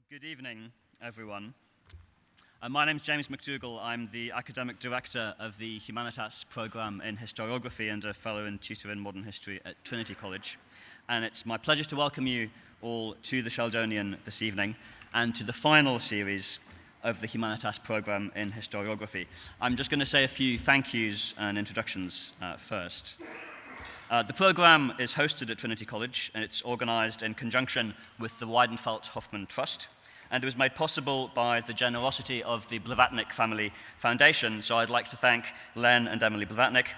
Good evening, everyone. My name is James McDougall. I'm the academic director of the Humanitas program in Historiography and a fellow and tutor in modern history at Trinity College. And it's my pleasure to welcome you all to the Sheldonian this evening and to the final series of the Humanitas program in Historiography. I'm just going to say a few thank yous and introductions first. The program is hosted at Trinity College, and it's organized in conjunction with the Weidenfeld-Hoffmann Trust, and it was made possible by the generosity of the Blavatnik Family Foundation. So I'd like to thank Len and Emily Blavatnik,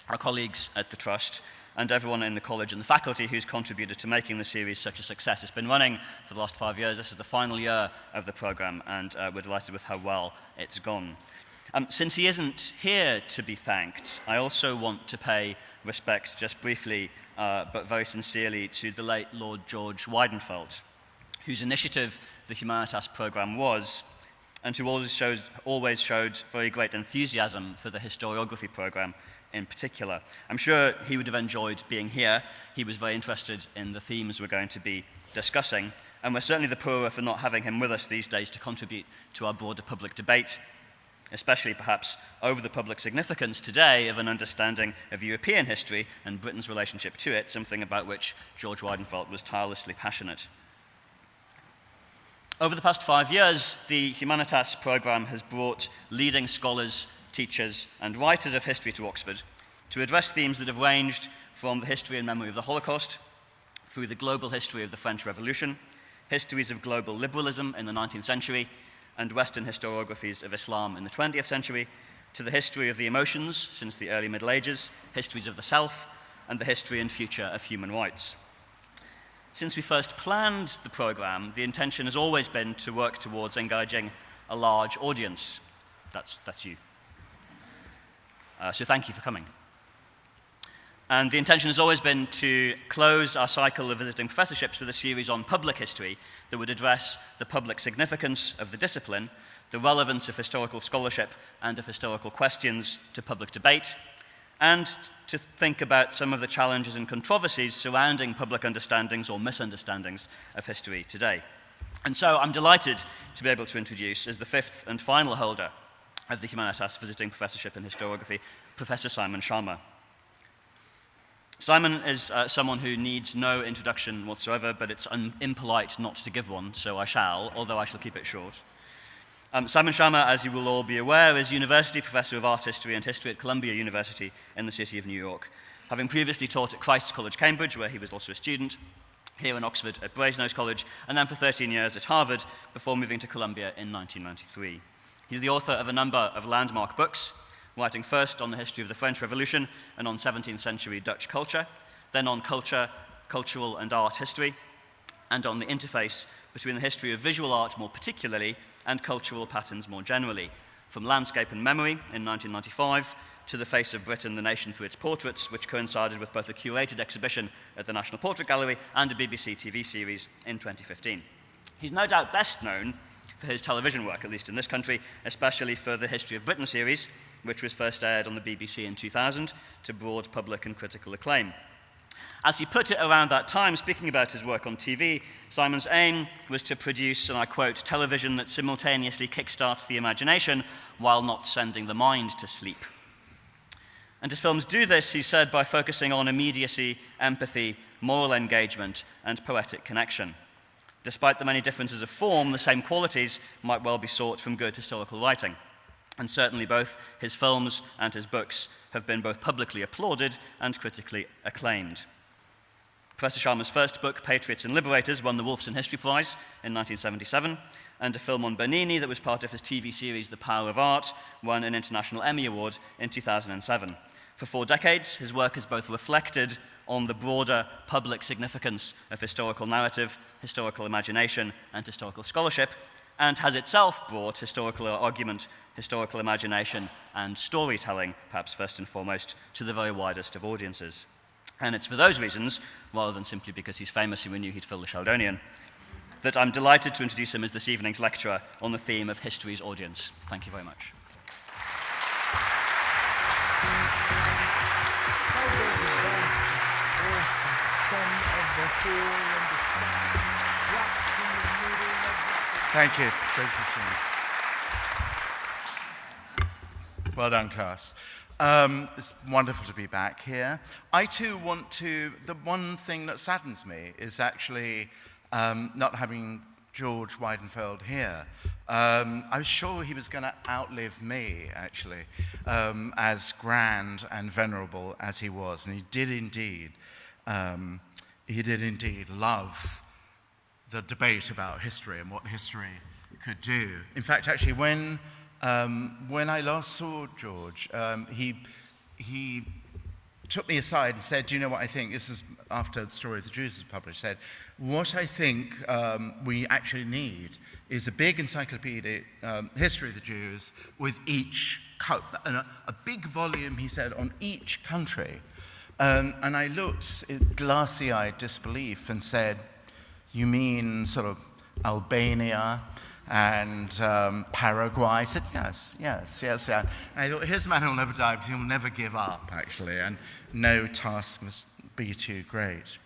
our colleagues at the Trust, and everyone in the college and the faculty who's contributed to making the series such a success. It's been running for the last 5 years. This is the final year of the program, and we're delighted with how well it's gone. Since he isn't here to be thanked, I also want to pay respect just briefly, but very sincerely, to the late Lord George Weidenfeld, whose initiative the Humanitas program was, and who always showed very great enthusiasm for the historiography program in particular. I'm sure he would have enjoyed being here. He was very interested in the themes we're going to be discussing, and we're certainly the poorer for not having him with us these days to contribute to our broader public debate, especially perhaps over the public significance today of an understanding of European history and Britain's relationship to it, something about which George Weidenfeld was tirelessly passionate. Over the past 5 years, the Humanitas program has brought leading scholars, teachers, and writers of history to Oxford to address themes that have ranged from the history and memory of the Holocaust, through the global history of the French Revolution, histories of global liberalism in the 19th century, and Western historiographies of Islam in the 20th century, to the history of the emotions since the early Middle Ages, histories of the self, and the history and future of human rights. Since we first planned the program, the intention has always been to work towards engaging a large audience. That's you. So thank you for coming. And the intention has always been to close our cycle of visiting professorships with a series on public history that would address the public significance of the discipline, the relevance of historical scholarship and of historical questions to public debate, and to think about some of the challenges and controversies surrounding public understandings or misunderstandings of history today. And so I'm delighted to be able to introduce, as the fifth and final holder of the Humanitas Visiting Professorship in Historiography, Professor Simon Schama. Simon is someone who needs no introduction whatsoever, but it's impolite not to give one, so I shall, although I shall keep it short. Simon Schama, as you will all be aware, is University Professor of Art History and History at Columbia University in the city of New York, having previously taught at Christ's College, Cambridge, where he was also a student, here in Oxford at Brasenose College, and then for 13 years at Harvard before moving to Columbia in 1993. He's the author of a number of landmark books, writing first on the history of the French Revolution and on 17th century Dutch culture, then on culture, cultural and art history, and on the interface between the history of visual art more particularly and cultural patterns more generally, from Landscape and Memory in 1995 to The Face of Britain, the Nation Through Its Portraits, which coincided with both a curated exhibition at the National Portrait Gallery and a BBC TV series in 2015. He's no doubt best known for his television work, at least in this country, especially for the History of Britain series, which was first aired on the BBC in 2000 to broad public and critical acclaim. As he put it around that time, speaking about his work on TV, Simon's aim was to produce, and I quote, television that simultaneously kickstarts the imagination while not sending the mind to sleep. And his films do this, he said, by focusing on immediacy, empathy, moral engagement, and poetic connection. Despite the many differences of form, the same qualities might well be sought from good historical writing. And certainly both his films and his books have been both publicly applauded and critically acclaimed. Professor Schama's first book, Patriots and Liberators, won the Wolfson History Prize in 1977, and a film on Bernini that was part of his TV series The Power of Art won an International Emmy Award in 2007. For 4 decades, his work has both reflected on the broader public significance of historical narrative, historical imagination, and historical scholarship, and has itself brought historical argument, historical imagination, and storytelling, perhaps first and foremost, to the very widest of audiences. And it's for those reasons, rather than simply because he's famous and we knew he'd fill the Sheldonian, that I'm delighted to introduce him as this evening's lecturer on the theme of history's audience. Thank you very much. Thank you. Thank you, James. Well done, class. It's wonderful to be back here. I too the one thing that saddens me is actually not having George Weidenfeld here. I was sure he was going to outlive me, actually, as grand and venerable as he was. And he did indeed love the debate about history and what history could do. In fact, actually, when I last saw George, he took me aside and said, "Do you know what I think?" This is after the Story of the Jews was published. Said, "What I think we actually need is a big encyclopedic history of the Jews with a big volume," he said, "on each country." And I looked in glassy-eyed disbelief and said, "You mean sort of Albania and Paraguay?" I said, yes. And I thought, here's a man who'll never die because he'll never give up, actually, and no task must be too great.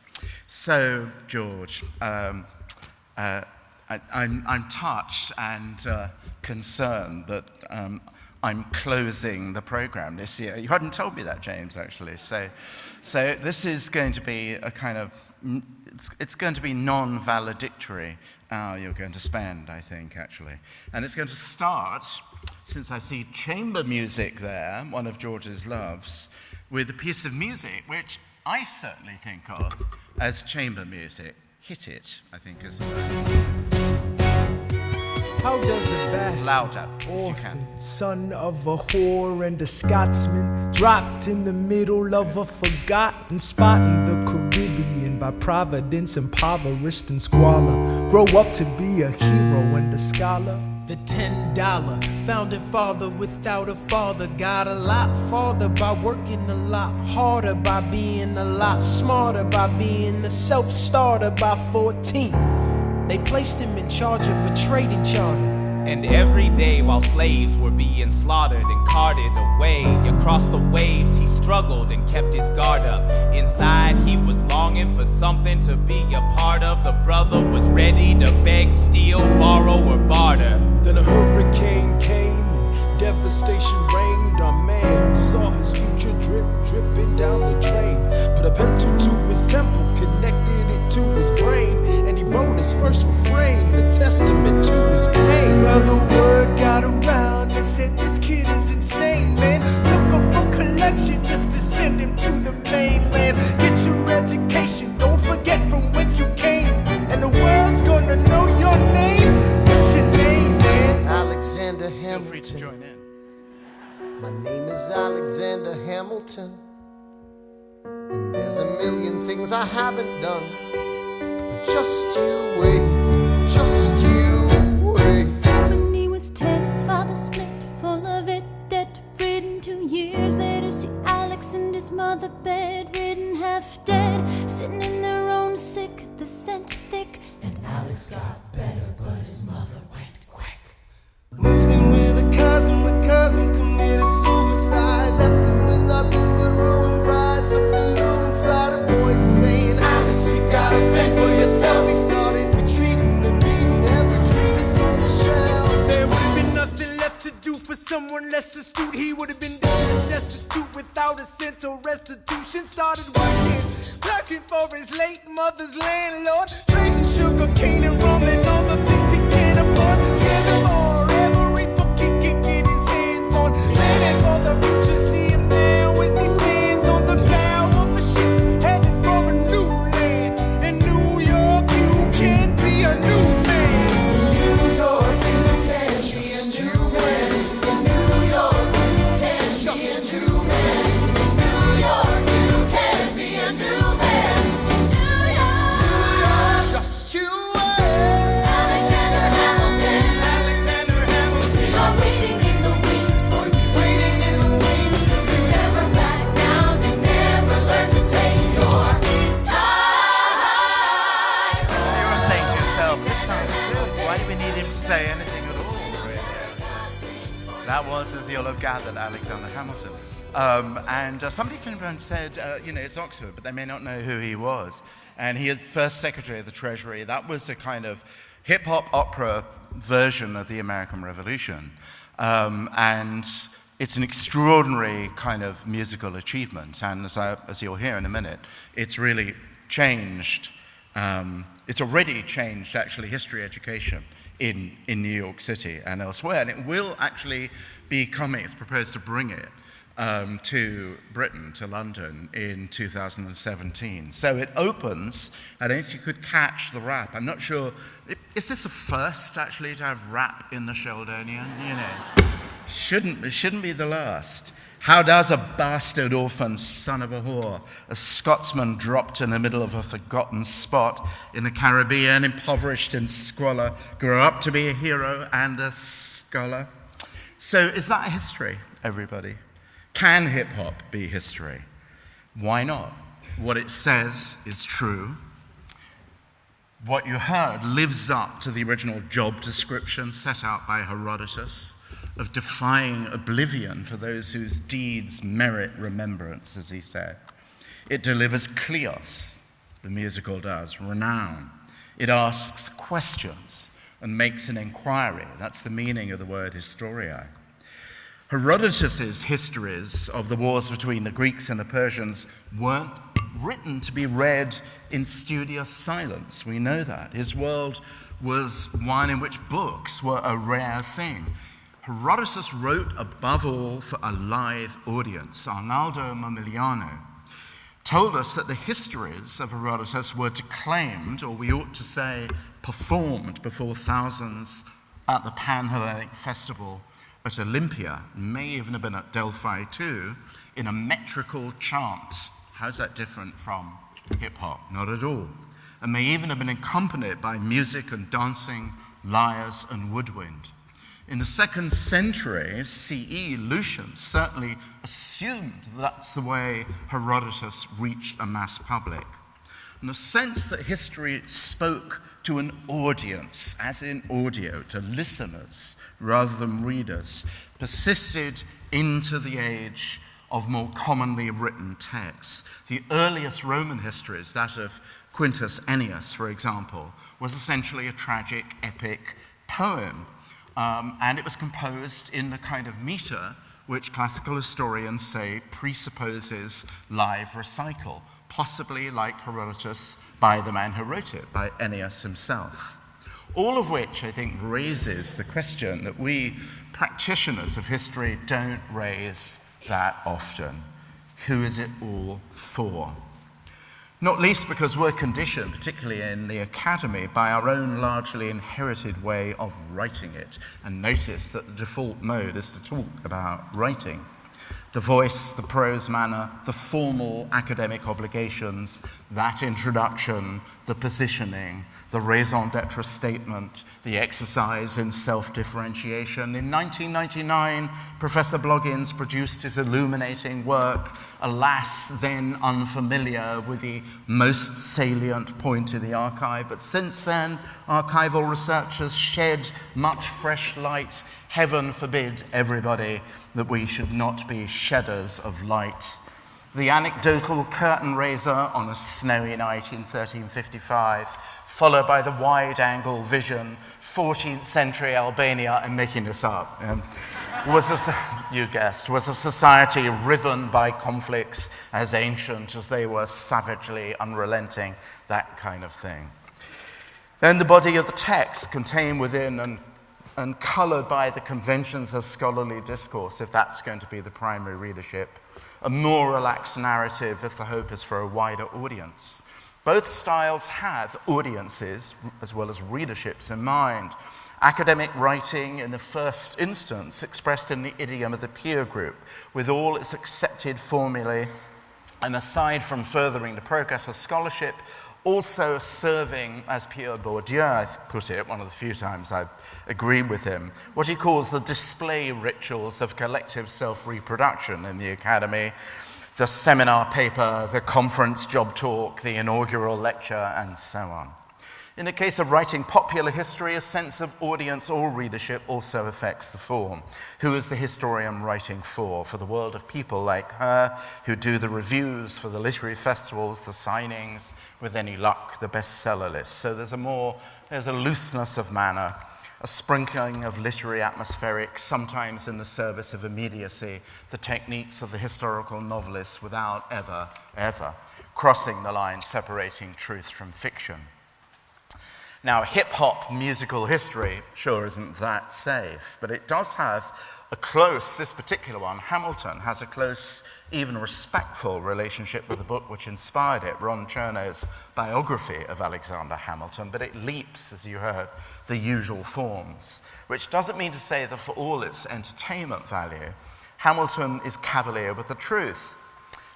So, George, I'm touched and concerned that I'm closing the program this year. You hadn't told me that, James, actually. So this is going to be a kind of, it's going to be non-valedictory hour you're going to spend, I think, actually. And it's going to start, since I see chamber music there, one of George's loves, with a piece of music which I certainly think of as chamber music. Hit it, I think, is the word. How does a bastard, orphan, son of a whore and a Scotsman, dropped in the middle of a forgotten spot in the Caribbean by providence, impoverished and squalor, grow up to be a hero and a scholar? The $10 founding father without a father got a lot farther by working a lot harder, by being a lot smarter, by being a self-starter. By 14, they placed him in charge of a trading charter. And every day while slaves were being slaughtered and carted away across the waves, he struggled and kept his guard up. Inside he was longing for something to be a part of. The brother was ready to beg, steal, borrow, or barter. Then a hurricane came and devastation reigned. Our man saw his future dripping down the drain. Put a pencil to his temple, connected it to his brain, and he wrote his first refrain, the testament to his pain. Well, the word got around and said this kid is insane, man. Took up a collection just to send him to the mainland. Get your education, don't forget from whence you came, and the world's gonna know your name. What's your name, man? Alexander Hamilton. Feel free to join in. My name is Alexander Hamilton, and there's a million things I haven't done. But just you wait, just you wait. When he was 10, his father split, full of it, debt-ridden. 2 years later, see Alex and his mother bedridden, half dead, sitting in their own sick, the scent thick. And Alex got better, but his mother went quick. Moved in with a cousin, the cousin committed suicide. Left him with nothing but ruined rides. Up and low inside a voice saying, Alex, you gotta fend for yourself. He started retreating and reading every treatise on the shelf. There would have been nothing left to do for someone less astute. He would have been dead and destitute without a cent or restitution. Started working for his late mother's landlord, trading sugar cane and rum and all the things he can't afford. Scamming for every book he can get his hands on. Planning for the future, see him now as he stands on the bow of a ship, headed for a new land. In New York, you can be a new man. In New York, you can be a new man. In New York, you can be a new man. In New York, you can be a new man. In New York, Just you wait. Alexander Hamilton, Alexander Hamilton. we are waiting in the wings for you. Waiting in the wings. You never back down, you never learn to take your time. You were saying to yourself, this sounds good. Why do we need him to say anything at all, really? That was, as you'll have gathered, Alexander Hamilton. And somebody from around said, it's Oxford, but they may not know who he was. And he had first Secretary of the Treasury. That was a kind of hip-hop opera version of the American Revolution. And it's an extraordinary kind of musical achievement. And as you'll hear in a minute, it's really changed. It's already changed, actually, history education in New York City and elsewhere. And it will actually be coming, it's proposed to bring it to Britain, to London, in 2017. So it opens, I don't know if you could catch the rap. I'm not sure, is this a first, actually, to have rap in the Sheldonian? You know, it shouldn't be the last. How does a bastard orphan son of a whore, a Scotsman dropped in the middle of a forgotten spot in the Caribbean, impoverished in squalor, grow up to be a hero and a scholar? So is that history, everybody? Can hip-hop be history? Why not? What it says is true. What you heard lives up to the original job description set out by Herodotus of defying oblivion for those whose deeds merit remembrance, as he said. It delivers kleos, the musical does, renown. It asks questions and makes an inquiry. That's the meaning of the word historia. Herodotus's histories of the wars between the Greeks and the Persians weren't written to be read in studious silence. We know that. His world was one in which books were a rare thing. Herodotus wrote above all for a live audience. Arnaldo Momigliano told us that the histories of Herodotus were declaimed, or we ought to say performed, before thousands at the Pan-Hellenic festival at Olympia, may even have been at Delphi too, in a metrical chant. How's that different from hip-hop? Not at all. And may even have been accompanied by music and dancing, lyres and woodwind. In the 2nd century CE, Lucian certainly assumed that's the way Herodotus reached a mass public. And the sense that history spoke to an audience, as in audio, to listeners rather than readers, persisted into the age of more commonly written texts. The earliest Roman histories, that of Quintus Ennius, for example, was essentially a tragic, epic poem. And it was composed in the kind of meter which classical historians say presupposes live recital, possibly like Herodotus by the man who wrote it, by Ennius himself. All of which, I think, raises the question that we practitioners of history don't raise that often. Who is it all for? Not least because we're conditioned, particularly in the academy, by our own largely inherited way of writing it. And notice that the default mode is to talk about writing. The voice, the prose manner, the formal academic obligations, that introduction, the positioning, the raison d'etre statement, the exercise in self-differentiation. In 1999, Professor Bloggins produced his illuminating work, alas, then unfamiliar with the most salient point in the archive. But since then, archival researchers shed much fresh light. Heaven forbid, everybody, that we should not be shedders of light. The anecdotal curtain raiser on a snowy night in 1355, followed by the wide-angle vision, 14th century Albania, I'm making this up, was a society riven by conflicts as ancient as they were savagely unrelenting, that kind of thing. Then the body of the text contained within and colored by the conventions of scholarly discourse, if that's going to be the primary readership, a more relaxed narrative if the hope is for a wider audience. Both styles have audiences as well as readerships in mind. Academic writing, in the first instance, expressed in the idiom of the peer group, with all its accepted formulae, and aside from furthering the progress of scholarship, also serving, as Pierre Bourdieu put it, one of the few times I've agreed with him, what he calls the display rituals of collective self-reproduction in the academy, the seminar paper, the conference job talk, the inaugural lecture, and so on. In the case of writing popular history, a sense of audience or readership also affects the form. Who is the historian writing for? For the world of people like her, who do the reviews for the literary festivals, the signings, with any luck, the bestseller list. So there's a looseness of manner, a sprinkling of literary atmospherics, sometimes in the service of immediacy, the techniques of the historical novelist without ever crossing the line separating truth from fiction. Now, hip-hop musical history sure isn't that safe, but it does have this particular one, Hamilton, has a close, even respectful relationship with the book which inspired it, Ron Chernow's biography of Alexander Hamilton, but it leaps, as you heard, the usual forms, which doesn't mean to say that for all its entertainment value, Hamilton is cavalier with the truth.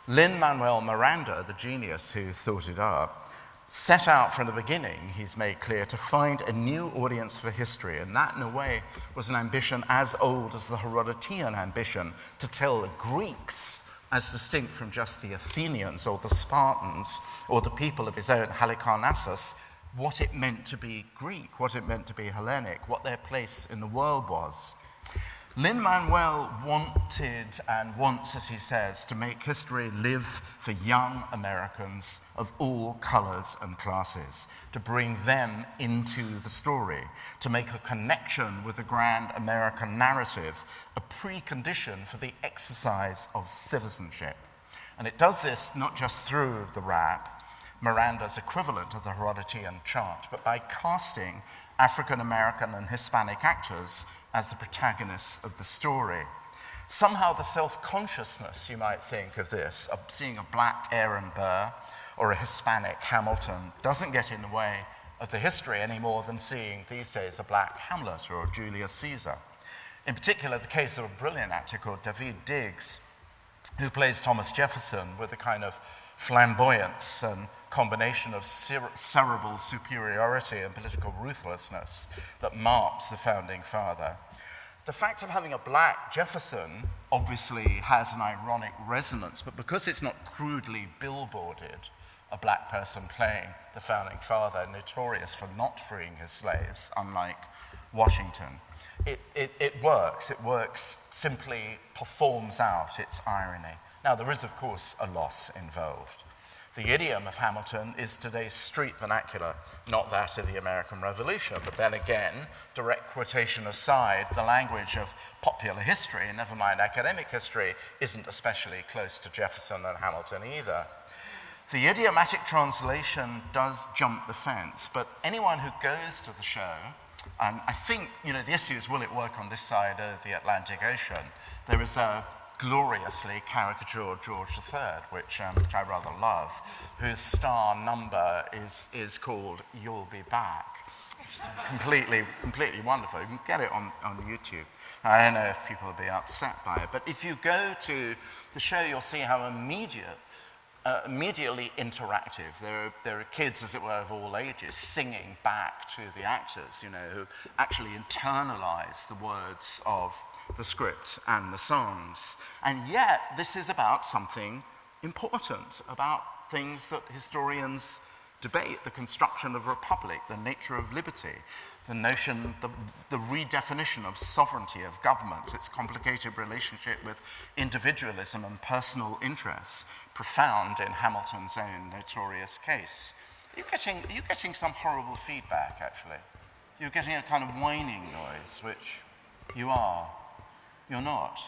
Lin-Manuel Miranda, the genius who thought it up, set out from the beginning, he's made clear, to find a new audience for history, and that, in a way, was an ambition as old as the Herodotean ambition to tell the Greeks, as distinct from just the Athenians or the Spartans or the people of his own Halicarnassus, what it meant to be Greek, what it meant to be Hellenic, what their place in the world was. Lin-Manuel wanted and wants, as he says, to make history live for young Americans of all colors and classes, to bring them into the story, to make a connection with the grand American narrative, a precondition for the exercise of citizenship. And it does this not just through the rap, Miranda's equivalent of the Herodotean chant, but by casting African American and Hispanic actors as the protagonists of the story. Somehow the self-consciousness, you might think, of this, of seeing a black Aaron Burr or a Hispanic Hamilton, doesn't get in the way of the history any more than seeing these days a black Hamlet or Julius Caesar. In particular, the case of a brilliant actor called David Diggs, who plays Thomas Jefferson with a kind of flamboyance and combination of cerebral superiority and political ruthlessness that marks the founding father. The fact of having a black Jefferson obviously has an ironic resonance, but because it's not crudely billboarded, a black person playing the founding father, notorious for not freeing his slaves, unlike Washington, it works. It works, simply performs out its irony. Now, there is, of course, a loss involved. The idiom of Hamilton is today's street vernacular, not that of the American Revolution. But then again, direct quotation aside, the language of popular history, never mind academic history, isn't especially close to Jefferson and Hamilton either. The idiomatic translation does jump the fence, but anyone who goes to the show, and I think, the issue is, will it work on this side of the Atlantic Ocean? There is a gloriously caricatured George III, which I rather love, whose star number is called You'll Be Back. Completely wonderful. You can get it on YouTube. I don't know if people will be upset by it, but if you go to the show, you'll see how immediately interactive. There are kids, as it were, of all ages, singing back to the actors, who actually internalize the words of the script and the songs. And yet, this is about something important, about things that historians debate, the construction of a republic, the nature of liberty, the notion, the redefinition of sovereignty of government, its complicated relationship with individualism and personal interests, profound in Hamilton's own notorious case. Are you getting some horrible feedback, actually? You're getting a kind of whining noise, which you are. You're not.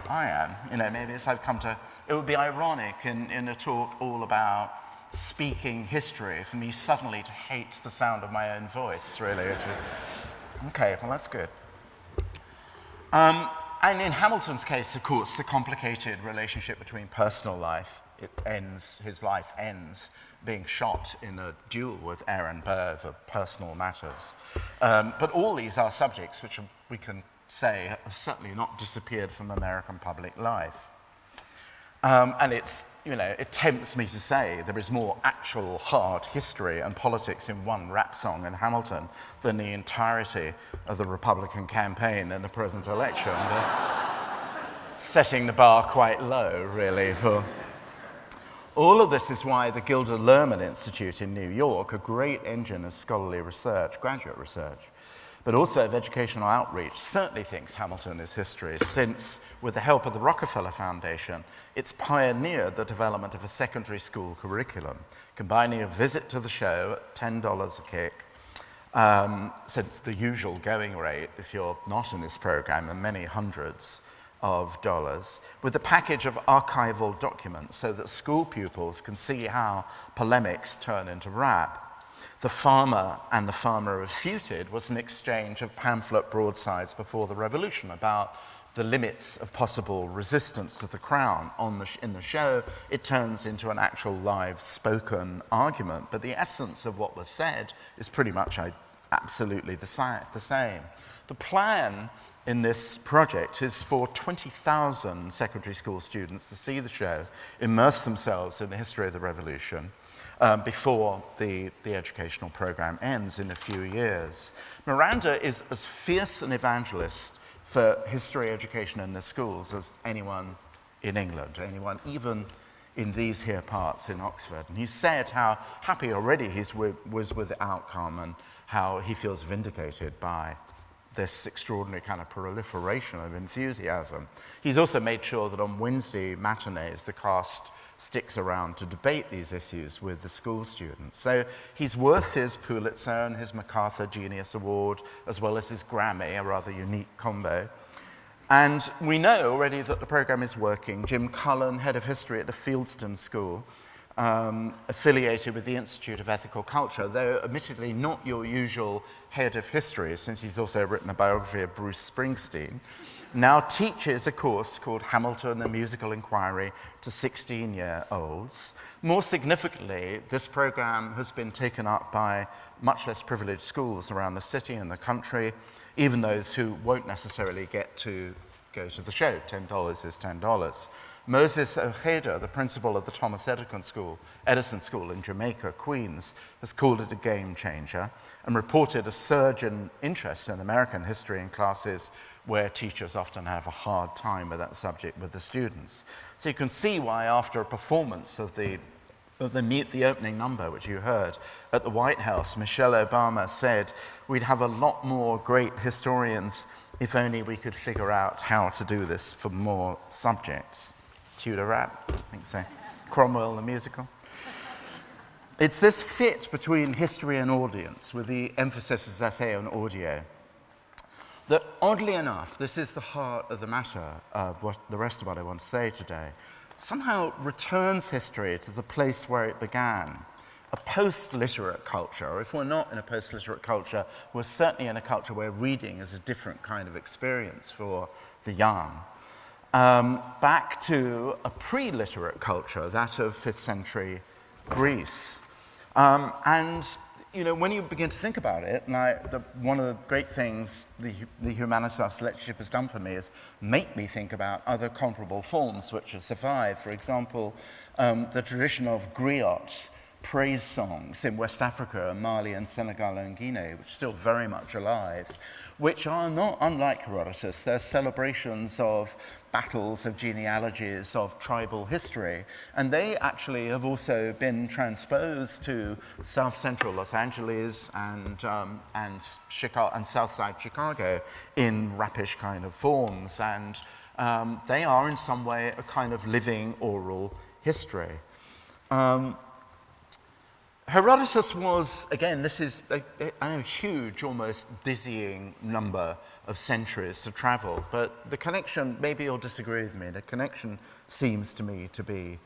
I am. Maybe as I've come to... It would be ironic in a talk all about speaking history for me suddenly to hate the sound of my own voice, really. Okay, well, that's good. And in Hamilton's case, of course, the complicated relationship between personal life, his life ends being shot in a duel with Aaron Burr for personal matters. But all these are subjects which we can say have certainly not disappeared from American public life. And it tempts me to say there is more actual hard history and politics in one rap song in Hamilton than the entirety of the Republican campaign in the present election. Setting the bar quite low, really, for... All of this is why the Gilder Lehrman Institute in New York, a great engine of scholarly research, graduate research, but also of educational outreach, certainly thinks Hamilton is history, since, with the help of the Rockefeller Foundation, it's pioneered the development of a secondary school curriculum, combining a visit to the show at $10 a kick, since the usual going rate, if you're not in this program, are many hundreds of dollars, with a package of archival documents so that school pupils can see how polemics turn into rap. The Farmer and the Farmer Refuted was an exchange of pamphlet broadsides before the Revolution about the limits of possible resistance to the crown. In the show, it turns into an actual live spoken argument, but the essence of what was said is pretty much absolutely the same. The plan in this project is for 20,000 secondary school students to see the show, immerse themselves in the history of the Revolution, before the educational program ends in a few years. Miranda is as fierce an evangelist for history education in the schools as anyone in England, anyone even in these here parts in Oxford. And he said how happy already he was with the outcome and how he feels vindicated by this extraordinary kind of proliferation of enthusiasm. He's also made sure that on Wednesday matinees, the cast sticks around to debate these issues with the school students. So he's worth his Pulitzer and his MacArthur Genius Award, as well as his Grammy, a rather unique combo. And we know already that the program is working. Jim Cullen, head of history at the Fieldston School, affiliated with the Institute of Ethical Culture, though admittedly not your usual head of history, since he's also written a biography of Bruce Springsteen, now teaches a course called Hamilton, a Musical Inquiry to 16-year-olds. More significantly, this program has been taken up by much less privileged schools around the city and the country, even those who won't necessarily get to go to the show. $10 is $10. Moses Ojeda, the principal of the Thomas Edison School in Jamaica, Queens, has called it a game changer and reported a surge in interest in American history in classes where teachers often have a hard time with that subject with the students. So you can see why after a performance of the opening number, which you heard, at the White House, Michelle Obama said, "We'd have a lot more great historians if only we could figure out how to do this for more subjects." Tudor rap, I think so. Cromwell the musical. It's this fit between history and audience, with the emphasis, as I say, on audio, that oddly enough, this is the heart of the matter of the rest of what I want to say today, somehow returns history to the place where it began, a post-literate culture. Or if we're not in a post-literate culture, we're certainly in a culture where reading is a different kind of experience for the young. Back to a pre-literate culture, that of 5th century Greece. And you know, when you begin to think about it, and one of the great things the Humanitas lectureship has done for me is make me think about other comparable forms which have survived. For example, the tradition of griot, praise songs in West Africa, Mali and Senegal and Guinea, which are still very much alive, which are not unlike Herodotus. They're celebrations of battles, of genealogies, of tribal history, and they actually have also been transposed to South Central Los Angeles and Southside Chicago in rapish kind of forms, and they are in some way a kind of living oral history. Herodotus was, again, this is a huge, almost dizzying number of centuries to travel, but the connection, maybe you'll disagree with me, the connection seems to me to be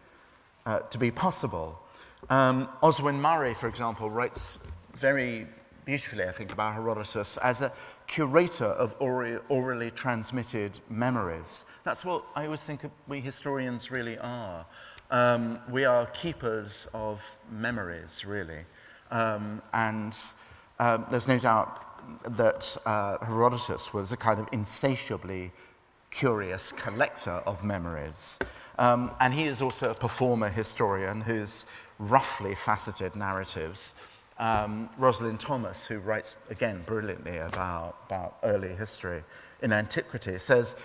possible. Oswin Murray, for example, writes very beautifully, I think, about Herodotus as a curator of orally transmitted memories. That's what I always think we historians really are. We are keepers of memories, really. And there's no doubt that Herodotus was a kind of insatiably curious collector of memories. And he is also a performer historian whose roughly faceted narratives Rosalind Thomas, who writes, again, brilliantly about early history in antiquity, says,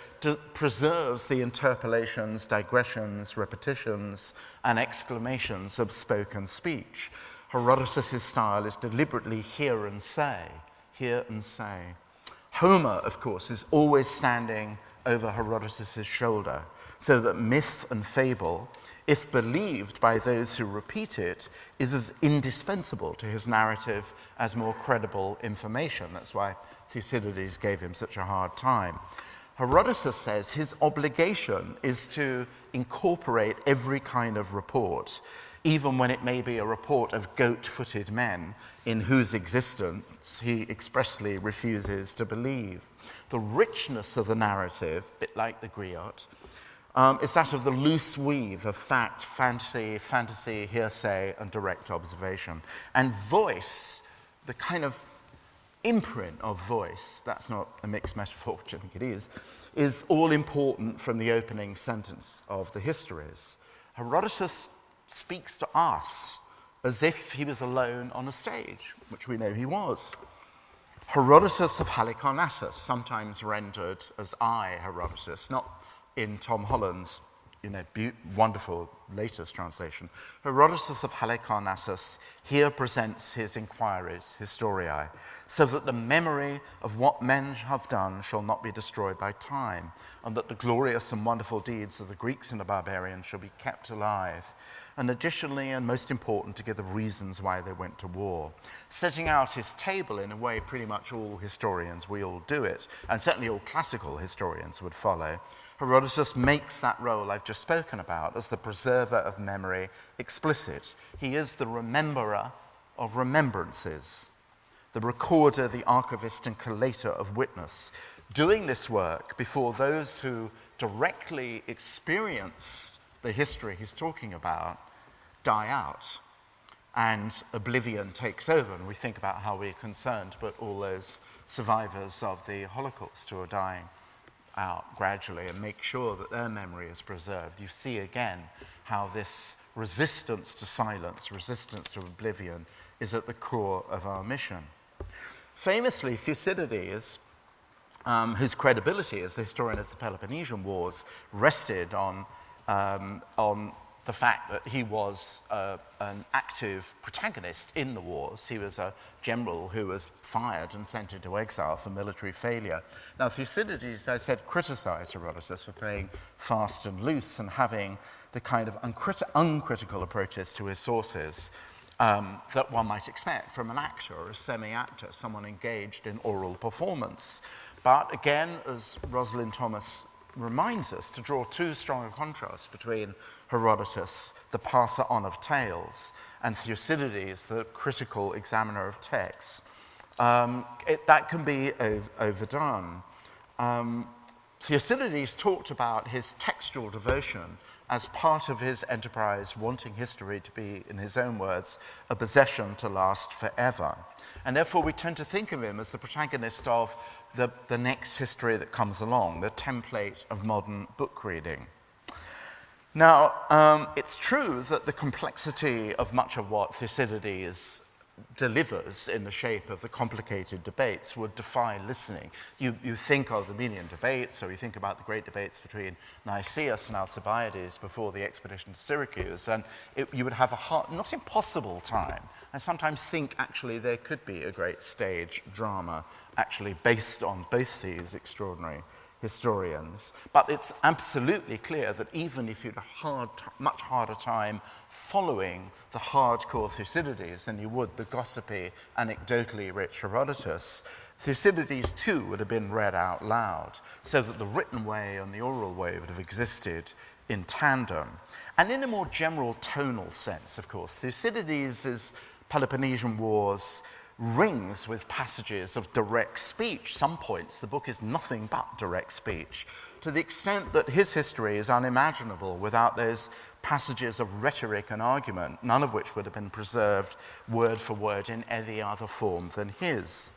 preserves the interpolations, digressions, repetitions, and exclamations of spoken speech. Herodotus' style is deliberately hear and say, hear and say. Homer, of course, is always standing over Herodotus' shoulder, so that myth and fable, if believed by those who repeat it, is as indispensable to his narrative as more credible information. That's why Thucydides gave him such a hard time. Herodotus says his obligation is to incorporate every kind of report, even when it may be a report of goat-footed men in whose existence he expressly refuses to believe. The richness of the narrative, a bit like the griot, is that of the loose weave of fact, fantasy, hearsay, and direct observation. And voice, the kind of imprint of voice, that's not a mixed metaphor, which I think it is all important from the opening sentence of the histories. Herodotus speaks to us as if he was alone on a stage, which we know he was. Herodotus of Halicarnassus, sometimes rendered as I, Herodotus, not in Tom Holland's wonderful latest translation. Herodotus of Halicarnassus here presents his inquiries, historiae, so that the memory of what men have done shall not be destroyed by time, and that the glorious and wonderful deeds of the Greeks and the barbarians shall be kept alive. And additionally, and most important, to give the reasons why they went to war. Setting out his table in a way pretty much all historians, we all do it, and certainly all classical historians would follow. Herodotus makes that role I've just spoken about as the preserver of memory explicit. He is the rememberer of remembrances, the recorder, the archivist, and collator of witness, doing this work before those who directly experience the history he's talking about die out and oblivion takes over, and we think about how we're concerned, but all those survivors of the Holocaust who are dying out gradually, and make sure that their memory is preserved. You see again how this resistance to silence, resistance to oblivion, is at the core of our mission. Famously, Thucydides, whose credibility as the historian of the Peloponnesian Wars rested on the fact that he was an active protagonist in the wars. He was a general who was fired and sent into exile for military failure. Now, Thucydides, I said, criticized Herodotus for playing fast and loose and having the kind of uncritical approaches to his sources that one might expect from an actor or a semi-actor, someone engaged in oral performance. But again, as Rosalind Thomas reminds us, to draw too strong a contrast between Herodotus, the passer on of tales, and Thucydides, the critical examiner of texts. That can be overdone. Thucydides talked about his textual devotion as part of his enterprise, wanting history to be, in his own words, a possession to last forever. And therefore we tend to think of him as the protagonist of the next history that comes along, the template of modern book reading. Now, it's true that the complexity of much of what Thucydides delivers in the shape of the complicated debates would defy listening. You think of the Melian debates, or you think about the great debates between Nicias and Alcibiades before the expedition to Syracuse, and you would have a hard, not impossible time. I sometimes think actually there could be a great stage drama actually based on both these extraordinary historians. But it's absolutely clear that even if you had a much harder time following the hardcore Thucydides than you would the gossipy, anecdotally rich Herodotus, Thucydides too would have been read out loud, so that the written way and the oral way would have existed in tandem. And in a more general tonal sense, of course, Thucydides' Peloponnesian Wars rings with passages of direct speech. Some points the book is nothing but direct speech, to the extent that his history is unimaginable without those passages of rhetoric and argument, none of which would have been preserved word for word in any other form than his.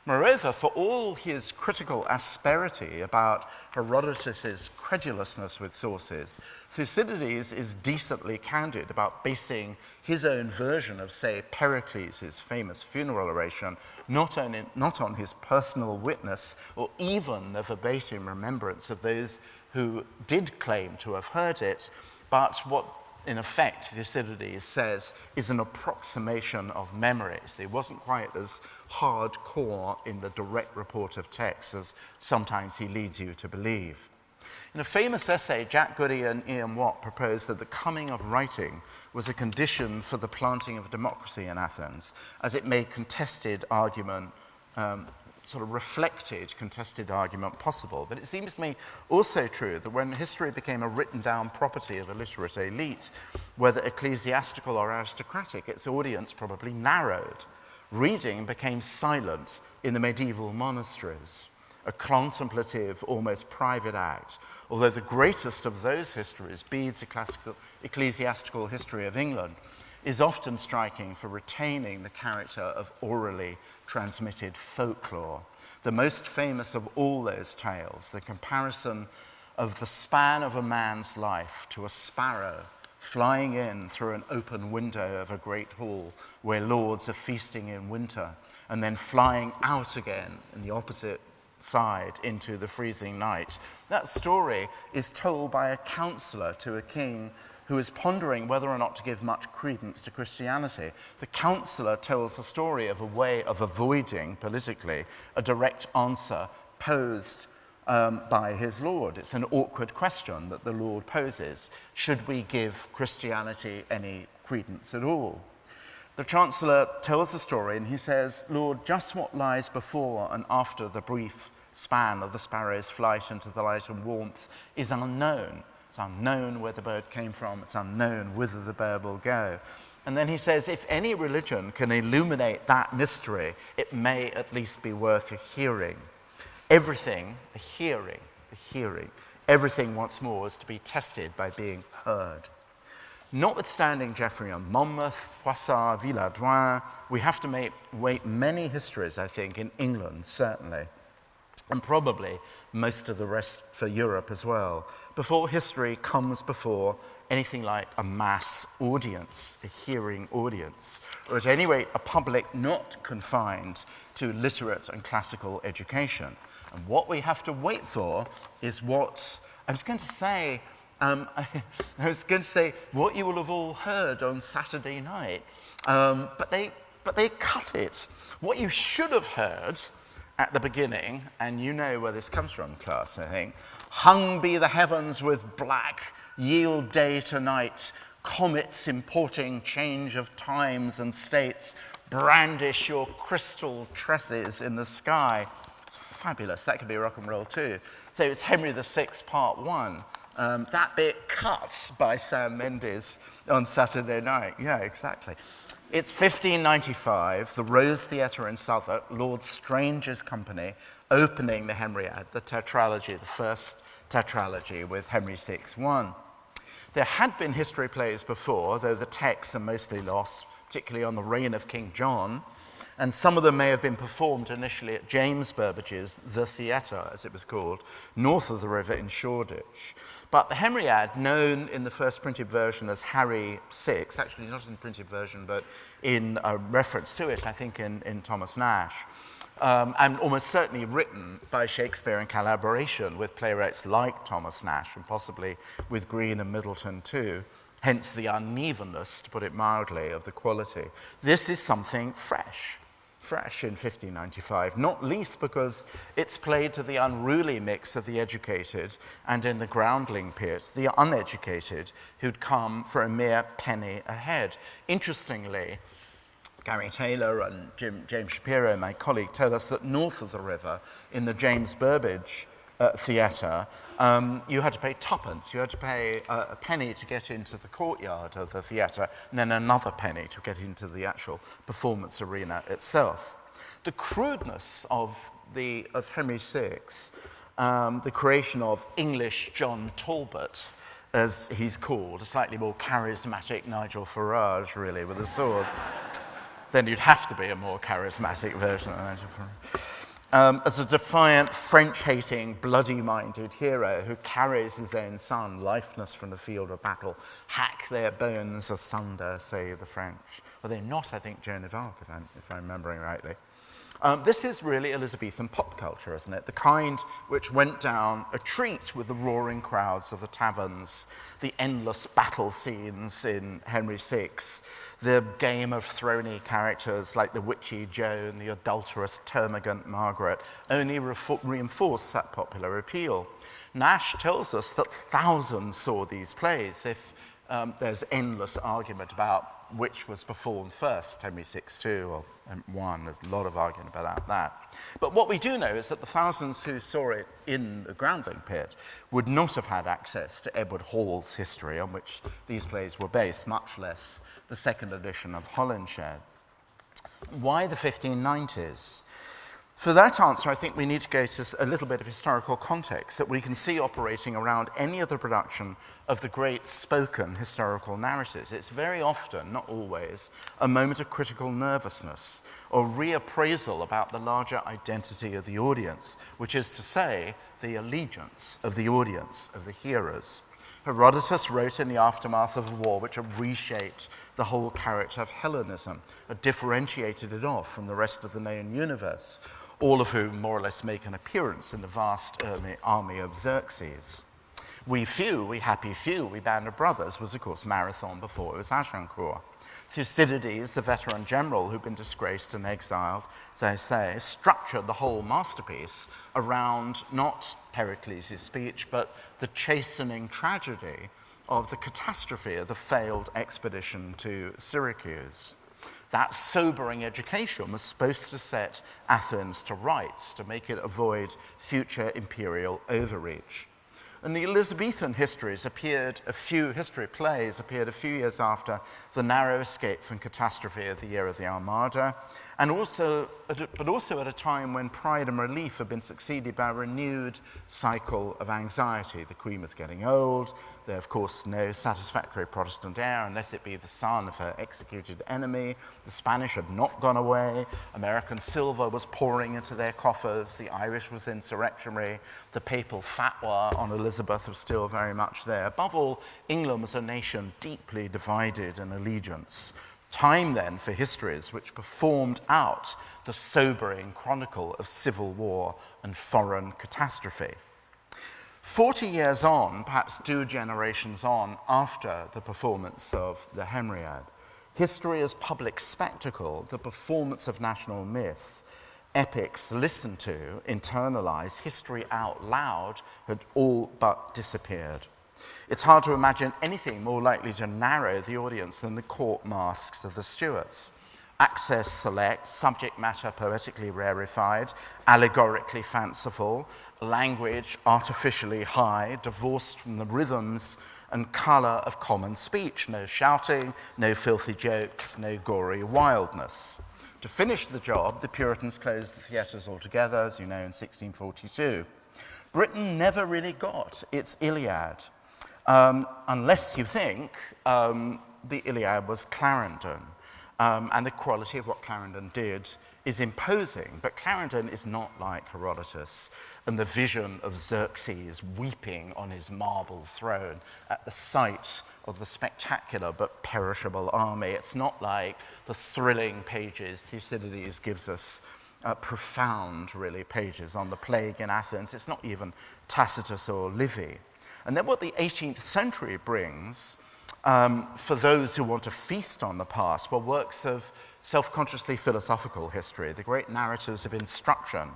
Moreover, for all his critical asperity about Herodotus' credulousness with sources, Thucydides is decently candid about basing his own version of, say, Pericles' famous funeral oration, not on his personal witness or even the verbatim remembrance of those who did claim to have heard it, but what, in effect, Thucydides says is an approximation of memories. It wasn't quite as hardcore in the direct report of text as sometimes he leads you to believe. In a famous essay, Jack Goody and Ian Watt proposed that the coming of writing was a condition for the planting of democracy in Athens, as it made contested argument, sort of reflected contested argument possible. But it seems to me also true that when history became a written down property of a literate elite, whether ecclesiastical or aristocratic, its audience probably narrowed. Reading became silent in the medieval monasteries, a contemplative, almost private act, although the greatest of those histories, Bede's ecclesiastical history of England, is often striking for retaining the character of orally transmitted folklore. The most famous of all those tales, the comparison of the span of a man's life to a sparrow flying in through an open window of a great hall where lords are feasting in winter, and then flying out again in the opposite side into the freezing night. That story is told by a counselor to a king who is pondering whether or not to give much credence to Christianity. The counselor tells the story of a way of avoiding, politically, a direct answer posed by his Lord. It's an awkward question that the Lord poses. Should we give Christianity any credence at all? The Chancellor tells the story and he says, Lord, just what lies before and after the brief span of the sparrow's flight into the light and warmth is unknown. It's unknown where the bird came from. It's unknown whither the bird will go. And then he says, if any religion can illuminate that mystery, it may at least be worth a hearing. Everything, a hearing. Everything, once more, is to be tested by being heard. Notwithstanding Geoffrey and Monmouth, Froissart, Villehardouin, we have to wait many histories, I think, in England, certainly, and probably most of the rest for Europe as well, before history comes before anything like a mass audience, a hearing audience, or at any rate, a public not confined to literate and classical education. And what we have to wait for is what, I was going to say what you will have all heard on Saturday night, but they cut it. What you should have heard at the beginning, and you know where this comes from, class, I think, hung be the heavens with black, yield day to night, comets importing change of times and states, brandish your crystal tresses in the sky. Fabulous, that could be rock and roll too. So it's Henry VI, part 1. That bit cut by Sam Mendes on Saturday night. Yeah, exactly. It's 1595, the Rose Theatre in Southwark, Lord Strange's company, opening the Henriade, the tetralogy, the first tetralogy with Henry VI 1. There had been history plays before, though the texts are mostly lost, particularly on the reign of King John, and some of them may have been performed initially at James Burbage's The Theatre, as it was called, north of the river in Shoreditch. But the Henriade, known in the first printed version as Harry VI, actually not in the printed version, but in a reference to it, I think, in Thomas Nash, and almost certainly written by Shakespeare in collaboration with playwrights like Thomas Nash, and possibly with Greene and Middleton too, hence the unevenness, to put it mildly, of the quality. This is something fresh in 1595, not least because it's played to the unruly mix of the educated and, in the groundling pit, the uneducated who'd come for a mere penny a head. Interestingly, Gary Taylor and James Shapiro, my colleague, tell us that north of the river, in the James Burbage Theatre, you had to pay twopence. You had to pay a penny to get into the courtyard of the theatre, and then another penny to get into the actual performance arena itself. The crudeness of Henry VI, the creation of English John Talbot, as he's called, a slightly more charismatic Nigel Farage, really, with a sword. Then you'd have to be a more charismatic version of Nigel Farage. as a defiant, French-hating, bloody-minded hero who carries his own son, lifeless from the field of battle, hack their bones asunder, say the French. Well, they're not, I think, Joan of Arc, if I'm remembering rightly. This is really Elizabethan pop culture, isn't it? The kind which went down a treat with the roaring crowds of the taverns, the endless battle scenes in Henry VI, the Game of Thrones characters like the witchy Joan, the adulterous termagant Margaret, only reinforce that popular appeal. Nash tells us that thousands saw these plays. If there's endless argument about which was performed first, Henry VI, II, or I. There's a lot of argument about that. But what we do know is that the thousands who saw it in the Groundling Pit would not have had access to Edward Hall's history, on which these plays were based, much less the second edition of Holinshed. Why the 1590s? For that answer, I think we need to go to a little bit of historical context that we can see operating around any other production of the great spoken historical narratives. It's very often, not always, a moment of critical nervousness or reappraisal about the larger identity of the audience, which is to say, the allegiance of the audience, of the hearers. Herodotus wrote in the aftermath of the war which had reshaped the whole character of Hellenism, had differentiated it off from the rest of the known universe, all of whom more or less make an appearance in the vast army of Xerxes. We happy few, we band of brothers, was of course Marathon before it was Agincourt. Thucydides, the veteran general who'd been disgraced and exiled, as I say, structured the whole masterpiece around not Pericles' speech, but the chastening tragedy of the catastrophe of the failed expedition to Syracuse. That sobering education was supposed to set Athens to rights, to make it avoid future imperial overreach. And the Elizabethan history plays appeared a few years after the narrow escape from catastrophe of the year of the Armada, but also at a time when pride and relief had been succeeded by a renewed cycle of anxiety. The Queen was getting old. There, of course, no satisfactory Protestant heir unless it be the son of her executed enemy. The Spanish had not gone away. American silver was pouring into their coffers. The Irish was insurrectionary. The papal fatwa on Elizabeth was still very much there. Above all, England was a nation deeply divided in allegiance. Time then for histories which performed out the sobering chronicle of civil war and foreign catastrophe. 40 years on, perhaps 2 generations on, after the performance of the Henriad, history as public spectacle, the performance of national myth, epics listened to, internalized, history out loud, had all but disappeared. It's hard to imagine anything more likely to narrow the audience than the court masques of the Stuarts. Access select, subject matter poetically rarefied, allegorically fanciful, language artificially high, divorced from the rhythms and colour of common speech. No shouting, no filthy jokes, no gory wildness. To finish the job, the Puritans closed the theatres altogether, as you know, in 1642. Britain never really got its Iliad, unless you think the Iliad was Clarendon. And the quality of what Clarendon did is imposing, but Clarendon is not like Herodotus and the vision of Xerxes weeping on his marble throne at the sight of the spectacular but perishable army. It's not like the thrilling pages Thucydides gives us, profound, really, pages on the plague in Athens. It's not even Tacitus or Livy. And then what the 18th century brings, for those who want to feast on the past, were works of self-consciously philosophical history, the great narratives of instruction.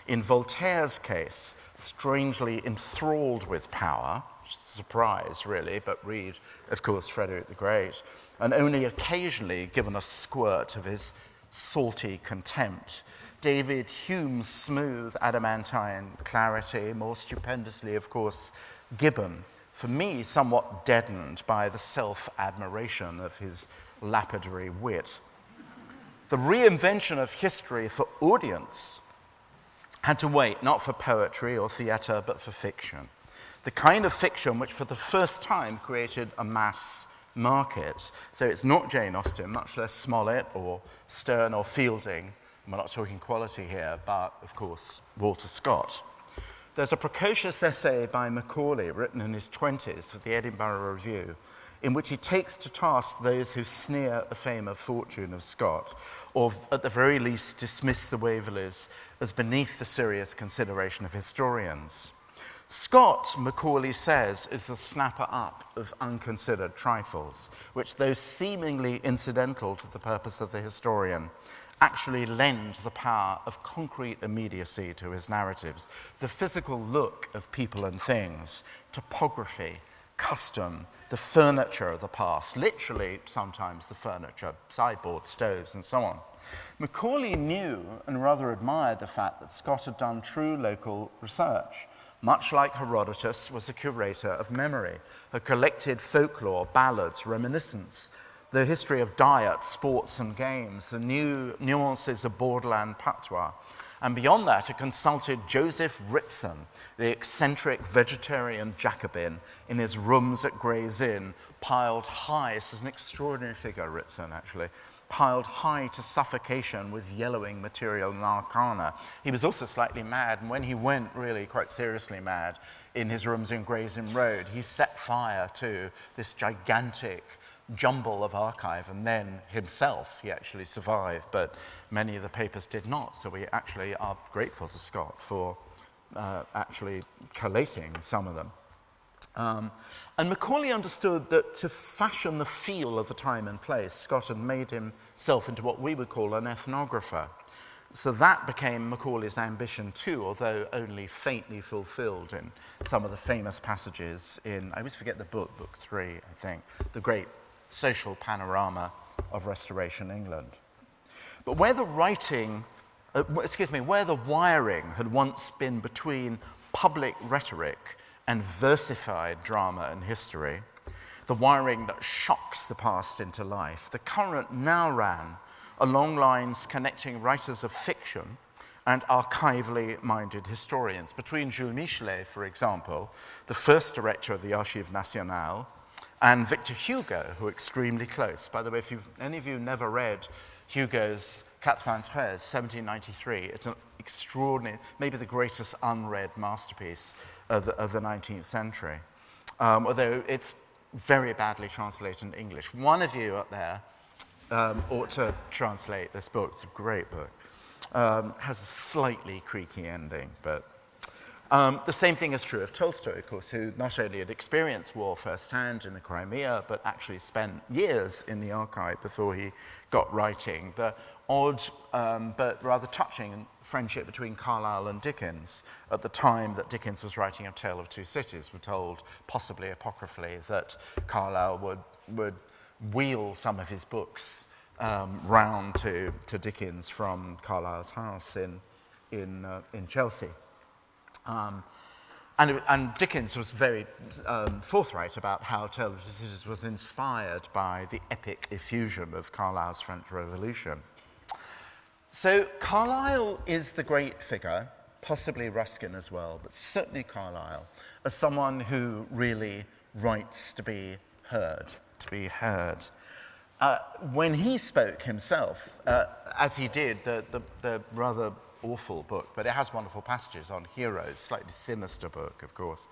In Voltaire's case, strangely enthralled with power, surprise really, but read, of course, Frederick the Great, and only occasionally given a squirt of his salty contempt. David Hume's smooth adamantine clarity, more stupendously, of course, Gibbon, for me, somewhat deadened by the self-admiration of his lapidary wit. The reinvention of history for audience had to wait, not for poetry or theatre, but for fiction. The kind of fiction which for the first time created a mass market. So it's not Jane Austen, much less Smollett or Sterne or Fielding, We're not talking quality here, but of course, Walter Scott. There's a precocious essay by Macaulay written in his 20s for the Edinburgh Review, in which he takes to task those who sneer at the fame of fortune of Scott, or at the very least dismiss the Waverleys as beneath the serious consideration of historians. Scott, Macaulay says, is the snapper up of unconsidered trifles, which, though seemingly incidental to the purpose of the historian, actually lend the power of concrete immediacy to his narratives, the physical look of people and things, topography, custom, the furniture of the past, literally sometimes the furniture, sideboards, stoves, and so on. Macaulay knew and rather admired the fact that Scott had done true local research. Much like Herodotus was a curator of memory, had collected folklore, ballads, reminiscence, the history of diet, sports and games, the new nuances of borderland patois. And beyond that, had consulted Joseph Ritson, the eccentric vegetarian Jacobin, in his rooms at Gray's Inn, piled high, this is an extraordinary figure, Ritson actually, piled high to suffocation with yellowing material and arcana. He was also slightly mad, and when he went really quite seriously mad in his rooms in Gray's Inn Road, he set fire to this gigantic jumble of archive, and then himself, he actually survived, but many of the papers did not, so we actually are grateful to Scott for actually collating some of them. And Macaulay understood that to fashion the feel of the time and place, Scott had made himself into what we would call an ethnographer. So that became Macaulay's ambition too, although only faintly fulfilled in some of the famous passages in, I always forget the book 3, I think, the great social panorama of Restoration England. But where the where the wiring had once been between public rhetoric and versified drama and history, the wiring that shocks the past into life, the current now ran along lines connecting writers of fiction and archivally minded historians. Between Jules Michelet, for example, the first director of the Archives Nationales, and Victor Hugo, who are extremely close. By the way, if any of you never read Hugo's 1793, it's an extraordinary, maybe the greatest unread masterpiece of the 19th century, although it's very badly translated in English. One of you up there ought to translate this book. It's a great book. Has a slightly creaky ending, but the same thing is true of Tolstoy, of course, who not only had experienced war firsthand in the Crimea, but actually spent years in the archive before he got writing. The odd but rather touching friendship between Carlyle and Dickens at the time that Dickens was writing A Tale of Two Cities. We're told, possibly apocryphally, that Carlyle would wheel some of his books round to Dickens from Carlyle's house in Chelsea. And Dickens was very forthright about how Tale of Two Cities was inspired by the epic effusion of Carlyle's French Revolution. So Carlyle is the great figure, possibly Ruskin as well, but certainly Carlyle, as someone who really writes to be heard, when he spoke himself, as he did, the rather awful book, but it has wonderful passages on heroes, slightly sinister book, of course.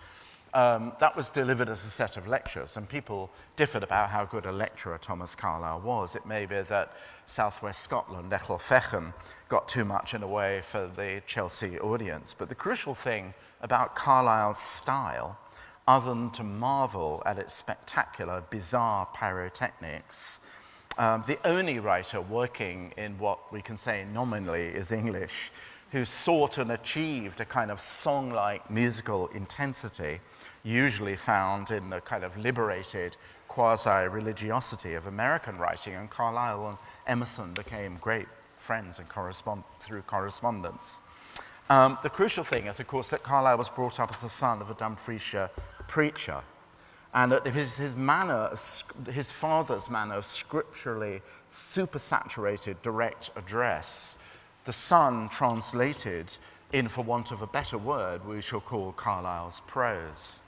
That was delivered as a set of lectures, and people differed about how good a lecturer Thomas Carlyle was. It may be that southwest Scotland, Echel-Fechan, got too much in a way for the Chelsea audience. But the crucial thing about Carlyle's style, other than to marvel at its spectacular, bizarre pyrotechnics, the only writer working in what we can say nominally is English, who sought and achieved a kind of song-like musical intensity, usually found in the kind of liberated quasi-religiosity of American writing, and Carlyle and Emerson became great friends and through correspondence. The crucial thing is, of course, that Carlyle was brought up as the son of a Dumfriesshire preacher, and that his father's manner of scripturally supersaturated direct address, the son translated in, for want of a better word, we shall call Carlyle's prose.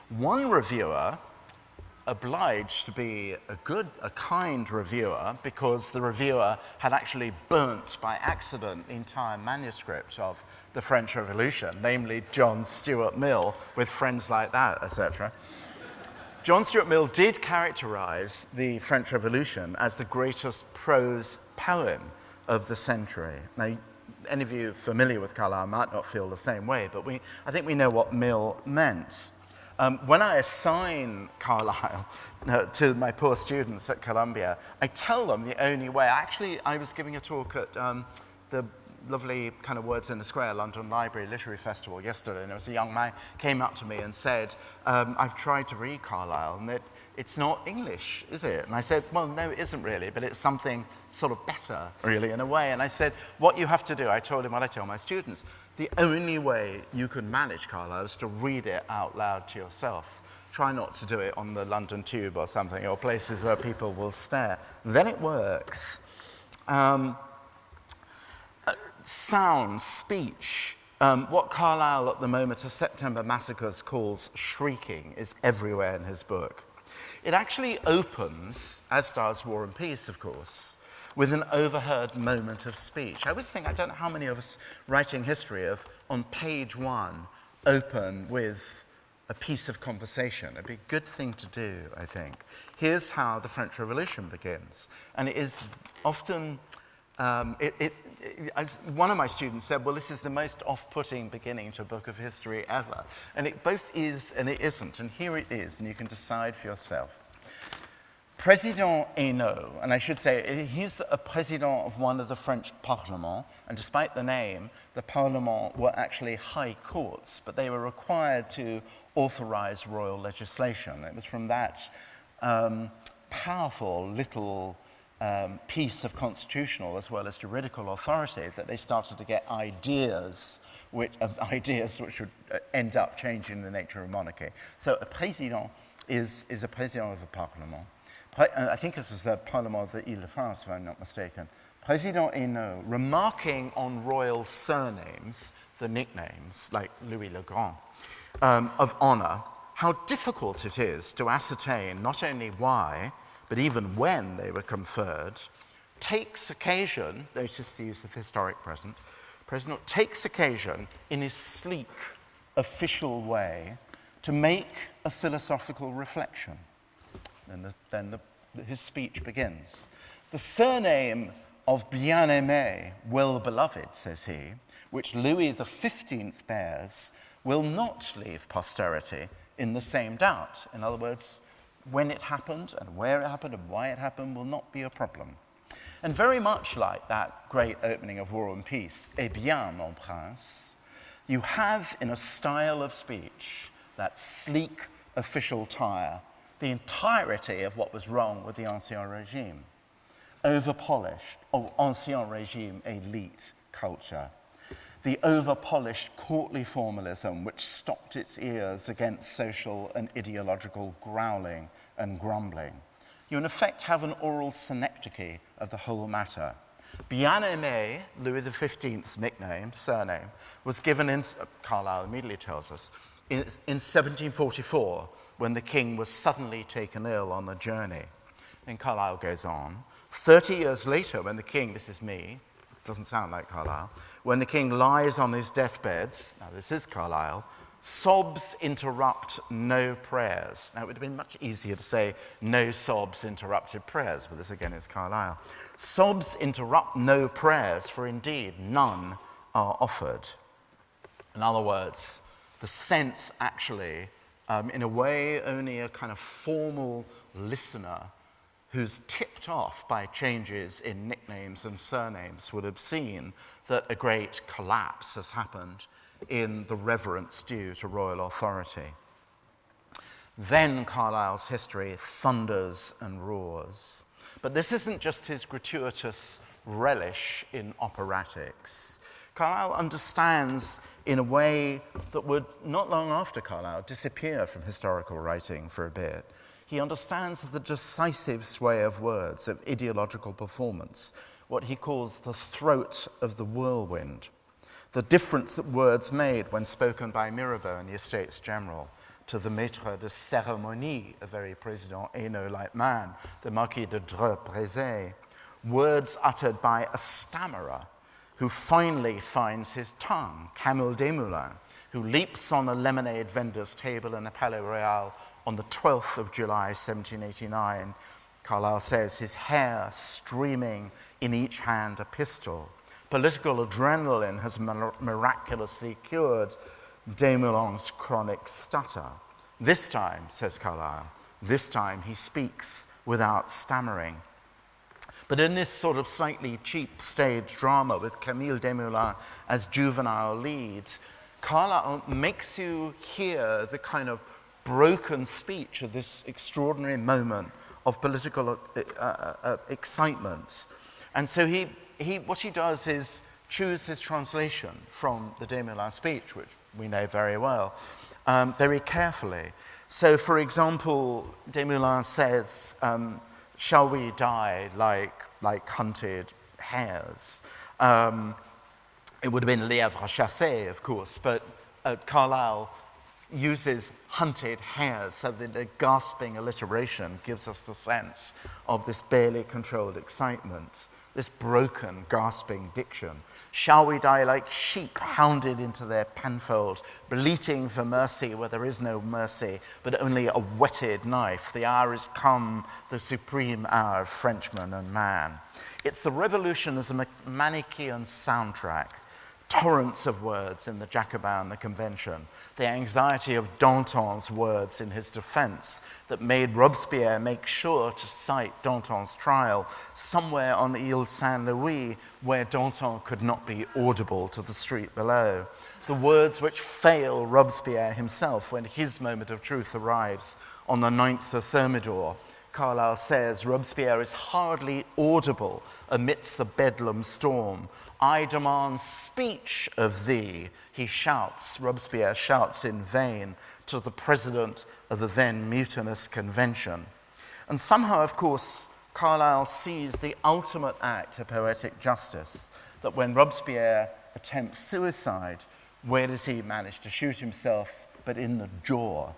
One reviewer obliged to be a kind reviewer because the reviewer had actually burnt by accident the entire manuscript of the French Revolution, namely John Stuart Mill, with friends like that, etc. John Stuart Mill did characterize the French Revolution as the greatest prose poem of the century. Now, any of you familiar with Carlyle might not feel the same way, but I think we know what Mill meant. When I assign Carlyle to my poor students at Columbia, I tell them the only way. Actually, I was giving a talk at the lovely kind of Words in the Square London Library Literary Festival yesterday, and there was a young man came up to me and said, I've tried to read Carlyle, and it's not English, is it? And I said, well, no, it isn't really, but it's something sort of better, really, in a way. And I said, what you have to do, I told him what I tell my students, the only way you can manage Carlyle is to read it out loud to yourself. Try not to do it on the London Tube or something, or places where people will stare. Then it works. Sound, speech, what Carlyle at the moment of September Massacres calls shrieking is everywhere in his book. It actually opens, as does War and Peace, of course, with an overheard moment of speech. I always think, I don't know how many of us writing history on page 1, open with a piece of conversation. It'd be a good thing to do, I think. Here's how the French Revolution begins. And it is often, as one of my students said, well, this is the most off-putting beginning to a book of history ever. And it both is and it isn't. And here it is, and you can decide for yourself. Président Hainaut, and I should say, he's a president of one of the French parlements, and despite the name, the parlements were actually high courts, but they were required to authorize royal legislation. It was from that powerful little piece of constitutional as well as juridical authority that they started to get ideas which would end up changing the nature of monarchy. So a président is a président of a parlement. I think this was the Parlement of the Ile-de-France, if I'm not mistaken. Président Hainaut, remarking on royal surnames, the nicknames, like Louis le Grand, of honor, how difficult it is to ascertain not only why, but even when they were conferred, takes occasion, notice the use of historic present, President takes occasion in his sleek, official way to make a philosophical reflection. And then his speech begins. The surname of bien-aimé, well-beloved, says he, which Louis XV bears, will not leave posterity in the same doubt. In other words, when it happened and where it happened and why it happened will not be a problem. And very much like that great opening of War and Peace, eh bien, mon prince, you have in a style of speech, that sleek official tire, the entirety of what was wrong with the Ancien Régime. Over-polished, Ancien Régime elite culture. The over-polished courtly formalism which stopped its ears against social and ideological growling and grumbling. You in effect have an oral synecdoche of the whole matter. Bien-aimé, Louis XV's nickname, surname, was given in, Carlyle immediately tells us, in 1744, when the king was suddenly taken ill on the journey. And Carlyle goes on. 30 years later, when the king, this is me, doesn't sound like Carlyle, when the king lies on his deathbed, now this is Carlyle, sobs interrupt no prayers. Now it would have been much easier to say no sobs interrupted prayers, but this again is Carlyle. Sobs interrupt no prayers, for indeed none are offered. In other words, the sense actually, in a way, only a kind of formal listener who's tipped off by changes in nicknames and surnames would have seen that a great collapse has happened in the reverence due to royal authority. Then Carlyle's history thunders and roars. But this isn't just his gratuitous relish in operatics. Carlyle understands in a way that would, not long after Carlyle, disappear from historical writing for a bit. He understands the decisive sway of words, of ideological performance, what he calls the throat of the whirlwind, the difference that words made when spoken by Mirabeau and the Estates General to the maître de cérémonie, a very Président Hainaut-like man, the Marquis de Dreux-Brézé, words uttered by a stammerer who finally finds his tongue, Camille Desmoulins, who leaps on a lemonade vendor's table in the Palais Royal on the 12th of July, 1789. Carlyle says, his hair streaming, in each hand a pistol. Political adrenaline has miraculously cured Desmoulins' chronic stutter. This time, says Carlyle, this time he speaks without stammering. But in this sort of slightly cheap stage drama with Camille Desmoulins as juvenile lead, Carlyle makes you hear the kind of broken speech of this extraordinary moment of political excitement. And so what he does is choose his translation from the Desmoulins speech, which we know very well, very carefully. So, for example, Desmoulins says, shall we die like hunted hares? It would have been lièvre chassé, of course, but Carlyle uses hunted hares, so that the gasping alliteration gives us the sense of this barely controlled excitement, this broken, gasping diction. Shall we die like sheep hounded into their penfold, bleating for mercy where there is no mercy, but only a whetted knife? The hour is come, the supreme hour of Frenchman and man. It's the revolution as a Manichaean soundtrack, torrents of words in the Jacobin, the Convention, the anxiety of Danton's words in his defense that made Robespierre make sure to cite Danton's trial somewhere on Ile Saint-Louis where Danton could not be audible to the street below. The words which fail Robespierre himself when his moment of truth arrives on the 9th of Thermidor. Carlyle says, Robespierre is hardly audible amidst the bedlam storm. I demand speech of thee, he shouts. Robespierre shouts in vain to the president of the then mutinous convention. And somehow, of course, Carlyle sees the ultimate act of poetic justice, that when Robespierre attempts suicide, where does he manage to shoot himself? But in the jaw,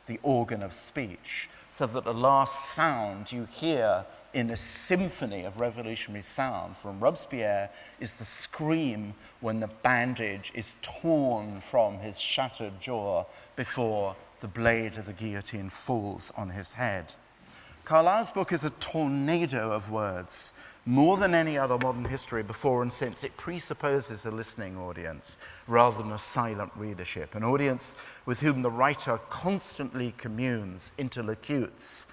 the organ of speech, so that the last sound you hear in a symphony of revolutionary sound from Robespierre is the scream when the bandage is torn from his shattered jaw before the blade of the guillotine falls on his head. Carlyle's book is a tornado of words. More than any other modern history before and since, it presupposes a listening audience rather than a silent readership, an audience with whom the writer constantly communes, interlocutes.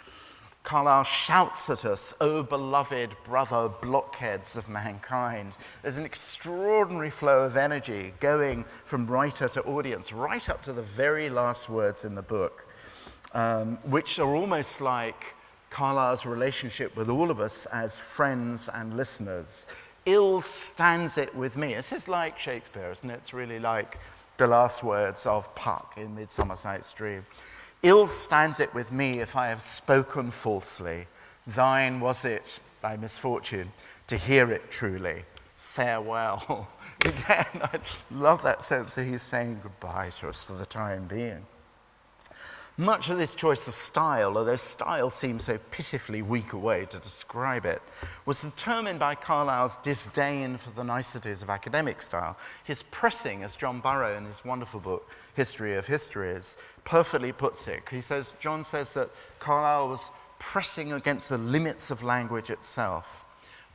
Carlyle shouts at us, "O beloved brother blockheads of mankind." There's an extraordinary flow of energy going from writer to audience, right up to the very last words in the book, which are almost like Carlyle's relationship with all of us as friends and listeners. Ill stands it with me. This is like Shakespeare, isn't it? It's really like the last words of Puck in Midsummer Night's Dream. Ill stands it with me if I have spoken falsely. Thine was it, by misfortune, to hear it truly. Farewell. Again, I love that sense that he's saying goodbye to us for the time being. Much of this choice of style, although style seems so pitifully weak a way to describe it, was determined by Carlyle's disdain for the niceties of academic style. His pressing, as John Burrow in his wonderful book, History of Histories, perfectly puts it. John says that Carlyle was pressing against the limits of language itself.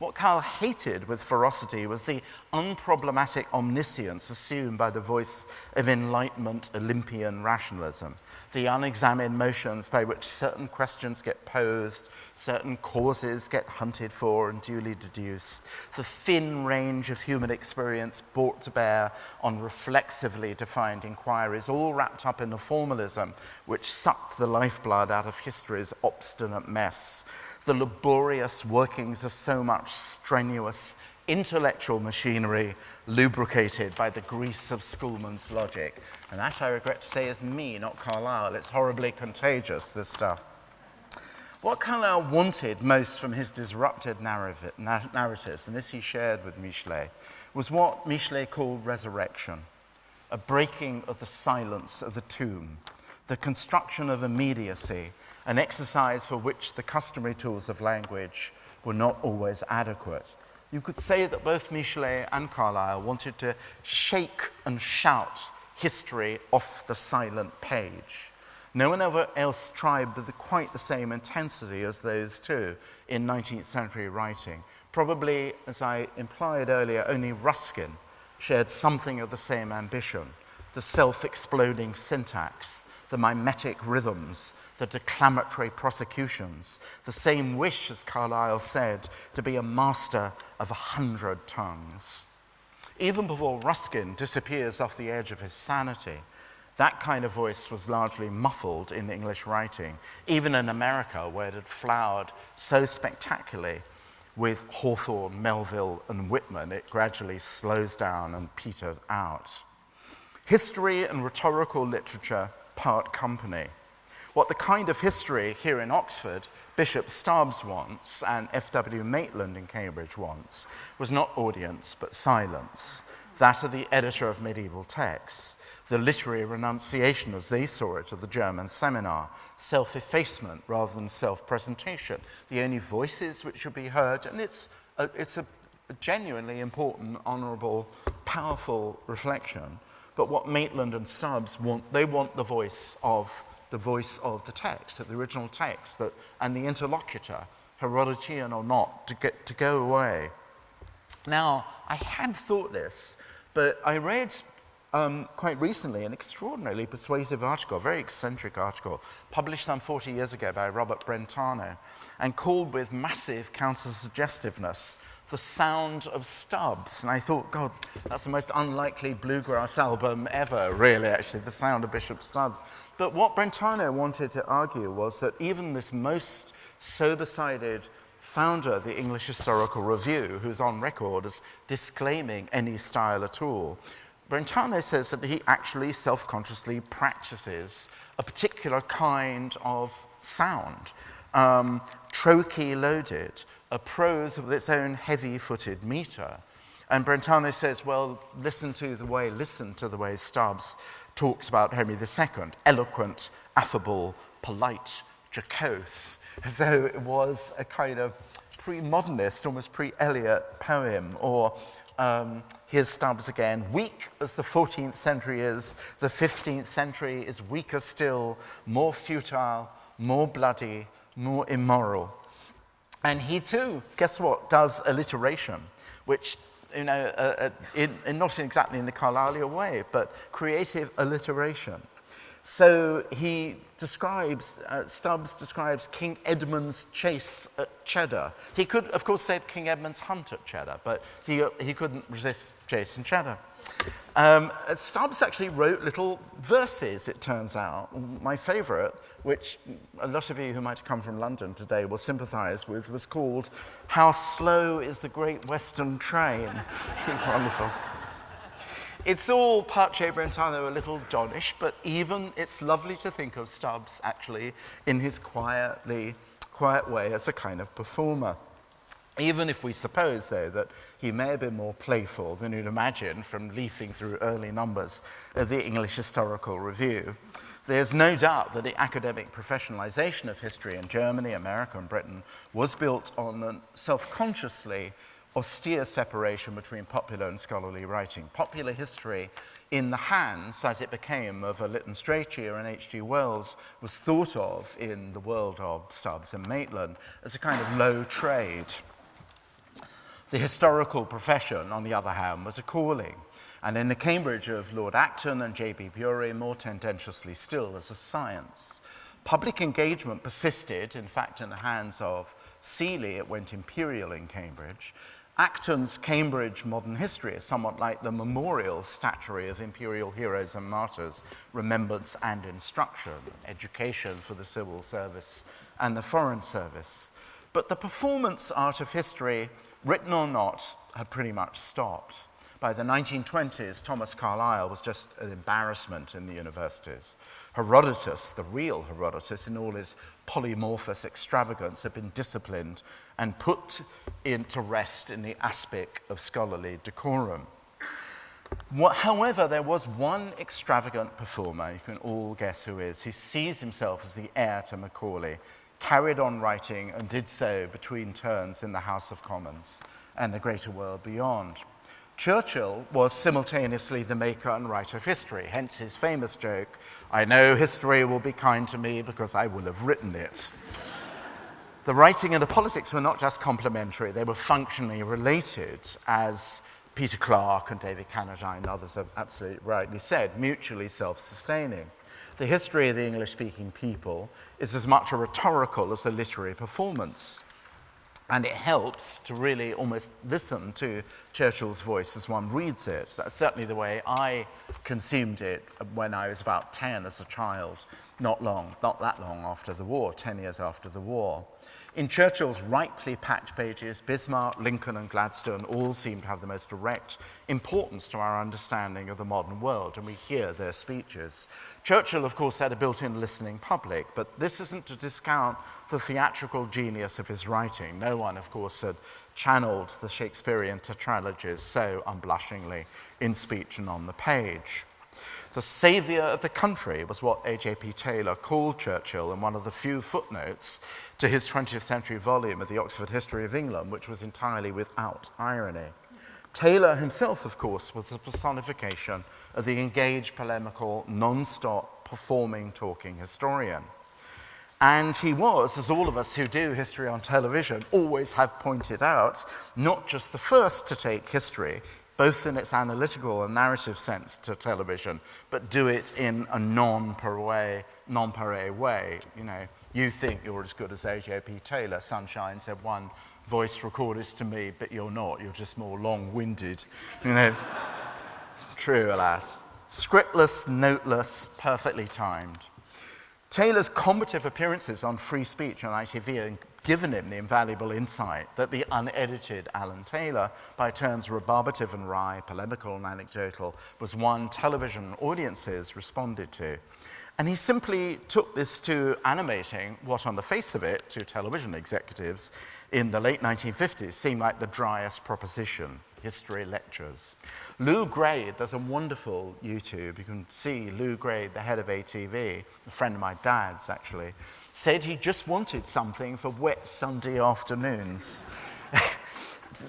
What Carlyle hated with ferocity was the unproblematic omniscience assumed by the voice of Enlightenment Olympian rationalism, the unexamined motions by which certain questions get posed, certain causes get hunted for and duly deduced, the thin range of human experience brought to bear on reflexively defined inquiries, all wrapped up in the formalism which sucked the lifeblood out of history's obstinate mess, the laborious workings of so much strenuous intellectual machinery lubricated by the grease of schoolman's logic. And that, I regret to say, is me, not Carlyle. It's horribly contagious, this stuff. What Carlyle wanted most from his disrupted narratives, and this he shared with Michelet, was what Michelet called resurrection, a breaking of the silence of the tomb, the construction of immediacy, an exercise for which the customary tools of language were not always adequate. You could say that both Michelet and Carlyle wanted to shake and shout history off the silent page. No one ever else tried with quite the same intensity as those two in 19th century writing. Probably, as I implied earlier, only Ruskin shared something of the same ambition, the self-exploding syntax, the mimetic rhythms, the declamatory prosecutions, the same wish, as Carlyle said, to be a master of 100 tongues. Even before Ruskin disappears off the edge of his sanity, that kind of voice was largely muffled in English writing, even in America, where it had flowered so spectacularly with Hawthorne, Melville, and Whitman. It gradually slows down and petered out. History and rhetorical literature part company. What the kind of history here in Oxford Bishop Stubbs wants and F.W. Maitland in Cambridge wants was not audience but silence, that of the editor of medieval texts, the literary renunciation as they saw it of the German seminar, self-effacement rather than self-presentation, the only voices which should be heard, and it's a genuinely important, honourable, powerful reflection. But what Maitland and Stubbs want, they want the voice of the text, of the original text, and the interlocutor, Herodotean or not, to go away. Now, I had thought this, but I read quite recently an extraordinarily persuasive article, a very eccentric article, published some 40 years ago by Robert Brentano, and called with massive counter-suggestiveness, The Sound of Stubbs. And I thought, God, that's the most unlikely bluegrass album ever, really, actually, The Sound of Bishop Stubbs. But what Brentano wanted to argue was that even this most sober-sided founder of the English Historical Review, who's on record as disclaiming any style at all, Brentano says that he actually self-consciously practices a particular kind of sound, trochee-loaded, a prose with its own heavy-footed meter. And Brentano says, well, listen to the way Stubbs talks about Henry II, eloquent, affable, polite, jocose, as though it was a kind of pre-modernist, almost pre-Eliot poem, or here's Stubbs again, weak as the 14th century is, the 15th century is weaker still, more futile, more bloody, more immoral. And he too, guess what, does alliteration, which, you know, not exactly in the Carlylean way, but creative alliteration. So he describes, Stubbs describes King Edmund's chase at Cheddar. He could, of course, say King Edmund's hunt at Cheddar, but he couldn't resist chase and Cheddar. Stubbs actually wrote little verses, it turns out. My favourite, which a lot of you who might have come from London today will sympathise with, was called How Slow is the Great Western Train. It's wonderful. It's all Pace Brentano, a little Johnish, but even it's lovely to think of Stubbs actually in his quiet way as a kind of performer. Even if we suppose, though, that he may have been more playful than you'd imagine from leafing through early numbers of the English Historical Review, there's no doubt that the academic professionalization of history in Germany, America, and Britain was built on a self-consciously austere separation between popular and scholarly writing. Popular history, in the hands, as it became, of a Lytton Strachey or an H.G. Wells, was thought of in the world of Stubbs and Maitland as a kind of low trade. The historical profession, on the other hand, was a calling, and in the Cambridge of Lord Acton and J.B. Bury, more tendentiously still, as a science. Public engagement persisted, in fact, in the hands of Seeley. It went imperial in Cambridge. Acton's Cambridge Modern History is somewhat like the memorial statuary of imperial heroes and martyrs, remembrance and instruction, education for the civil service and the foreign service. But the performance art of history, written or not, had pretty much stopped. By the 1920s, Thomas Carlyle was just an embarrassment in the universities. Herodotus, the real Herodotus, in all his polymorphous extravagance, had been disciplined and put into rest in the aspic of scholarly decorum. However, there was one extravagant performer, you can all guess who is, who sees himself as the heir to Macaulay, carried on writing and did so between turns in the House of Commons and the greater world beyond. Churchill was simultaneously the maker and writer of history, hence his famous joke, "I know history will be kind to me because I will have written it." The writing and the politics were not just complementary, they were functionally related, as Peter Clarke and David Cannadine and others have absolutely rightly said, mutually self-sustaining. The history of the English-speaking people is as much a rhetorical as a literary performance. And it helps to really almost listen to Churchill's voice as one reads it. That's certainly the way I consumed it when I was about 10 as a child, not that long after the war, 10 years after the war. In Churchill's ripely packed pages, Bismarck, Lincoln, and Gladstone all seem to have the most direct importance to our understanding of the modern world, and we hear their speeches. Churchill, of course, had a built-in listening public, but this isn't to discount the theatrical genius of his writing. No one, of course, had channeled the Shakespearean tetralogies so unblushingly in speech and on the page. The saviour of the country was what A.J.P. Taylor called Churchill in one of the few footnotes to his 20th century volume of the Oxford History of England, which was entirely without irony. Taylor himself, of course, was the personification of the engaged, polemical, non-stop, performing, talking historian. And he was, as all of us who do history on television always have pointed out, not just the first to take history, both in its analytical and narrative sense to television, but do it in a non-pareil way. You know, you think you're as good as A.J.P. Taylor. Sunshine said one voice recordist to me, but you're not. You're just more long-winded. You know, it's true, alas. Scriptless, noteless, perfectly timed. Taylor's combative appearances on Free Speech on ITV have given him the invaluable insight that the unedited Alan Taylor, by turns rebarbative and wry, polemical and anecdotal, was one television audiences responded to. And he simply took this to animating what, on the face of it, to television executives in the late 1950s seemed like the driest proposition: history lectures. Lou Gray does a wonderful YouTube. You can see Lou Gray, the head of ATV, a friend of my dad's actually, said he just wanted something for wet Sunday afternoons.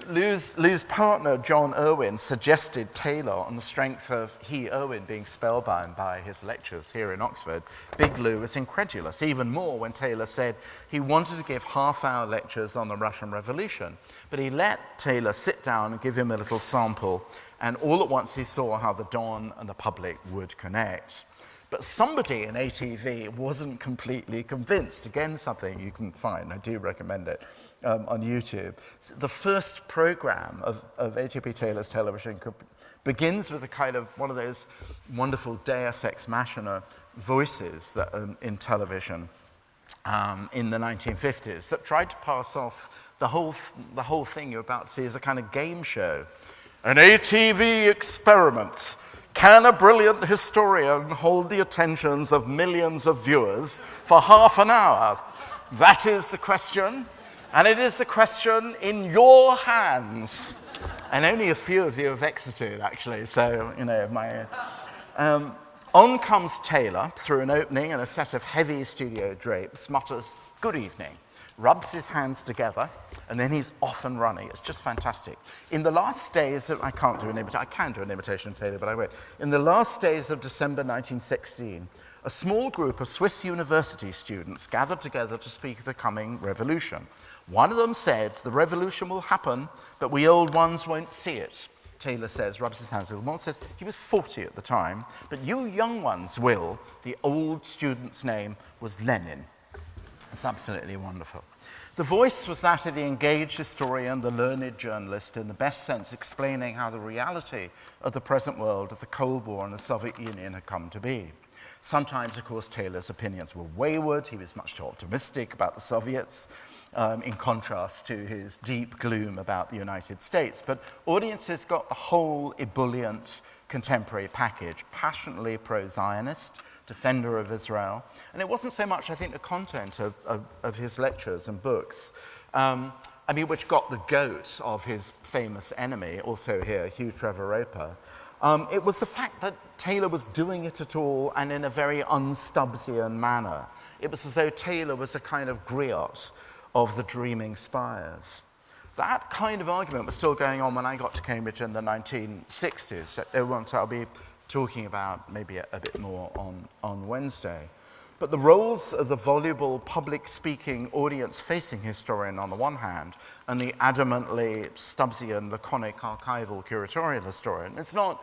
Lou's partner, John Irwin, suggested Taylor on the strength of Irwin, being spellbound by his lectures here in Oxford. Big Lou was incredulous, even more when Taylor said he wanted to give half-hour lectures on the Russian Revolution. But he let Taylor sit down and give him a little sample, and all at once he saw how the Don and the public would connect. But somebody in ATV wasn't completely convinced. Again, something you can find, I do recommend it, on YouTube. So the first program of A.J.P. Taylor's television begins with a kind of one of those wonderful Deus Ex Machina voices that in television in the 1950s that tried to pass off the whole thing you're about to see as a kind of game show. An ATV experiment. Can a brilliant historian hold the attentions of millions of viewers for half an hour? That is the question, and it is the question in your hands. And only a few of you have exited, actually, so, you know, on comes Taylor through an opening and a set of heavy studio drapes, mutters, "Good evening," rubs his hands together, and then he's off and running. It's just fantastic. In the last days of, I can do an imitation of Taylor, but I won't. In the last days of December 1916, a small group of Swiss university students gathered together to speak of the coming revolution. One of them said, "The revolution will happen, but we old ones won't see it." Taylor says, rubs his hands. One says, he was 40 at the time, "But you young ones will." The old student's name was Lenin. It's absolutely wonderful. The voice was that of the engaged historian, the learned journalist, in the best sense explaining how the reality of the present world, of the Cold War and the Soviet Union had come to be. Sometimes, of course, Taylor's opinions were wayward. He was much too optimistic about the Soviets, in contrast to his deep gloom about the United States. But audiences got the whole ebullient contemporary package, passionately pro-Zionist, defender of Israel. And it wasn't so much, I think, the content of his lectures and books, which got the goat of his famous enemy, also here, Hugh Trevor Roper, It was the fact that Taylor was doing it at all and in a very un-Stubbsian manner. It was as though Taylor was a kind of griot of the dreaming spires. That kind of argument was still going on when I got to Cambridge in the 1960s, what I'll be talking about maybe a bit more on Wednesday. But the roles of the voluble, public-speaking, audience-facing historian on the one hand, and the adamantly Stubbsian, laconic, archival, curatorial historian, it's not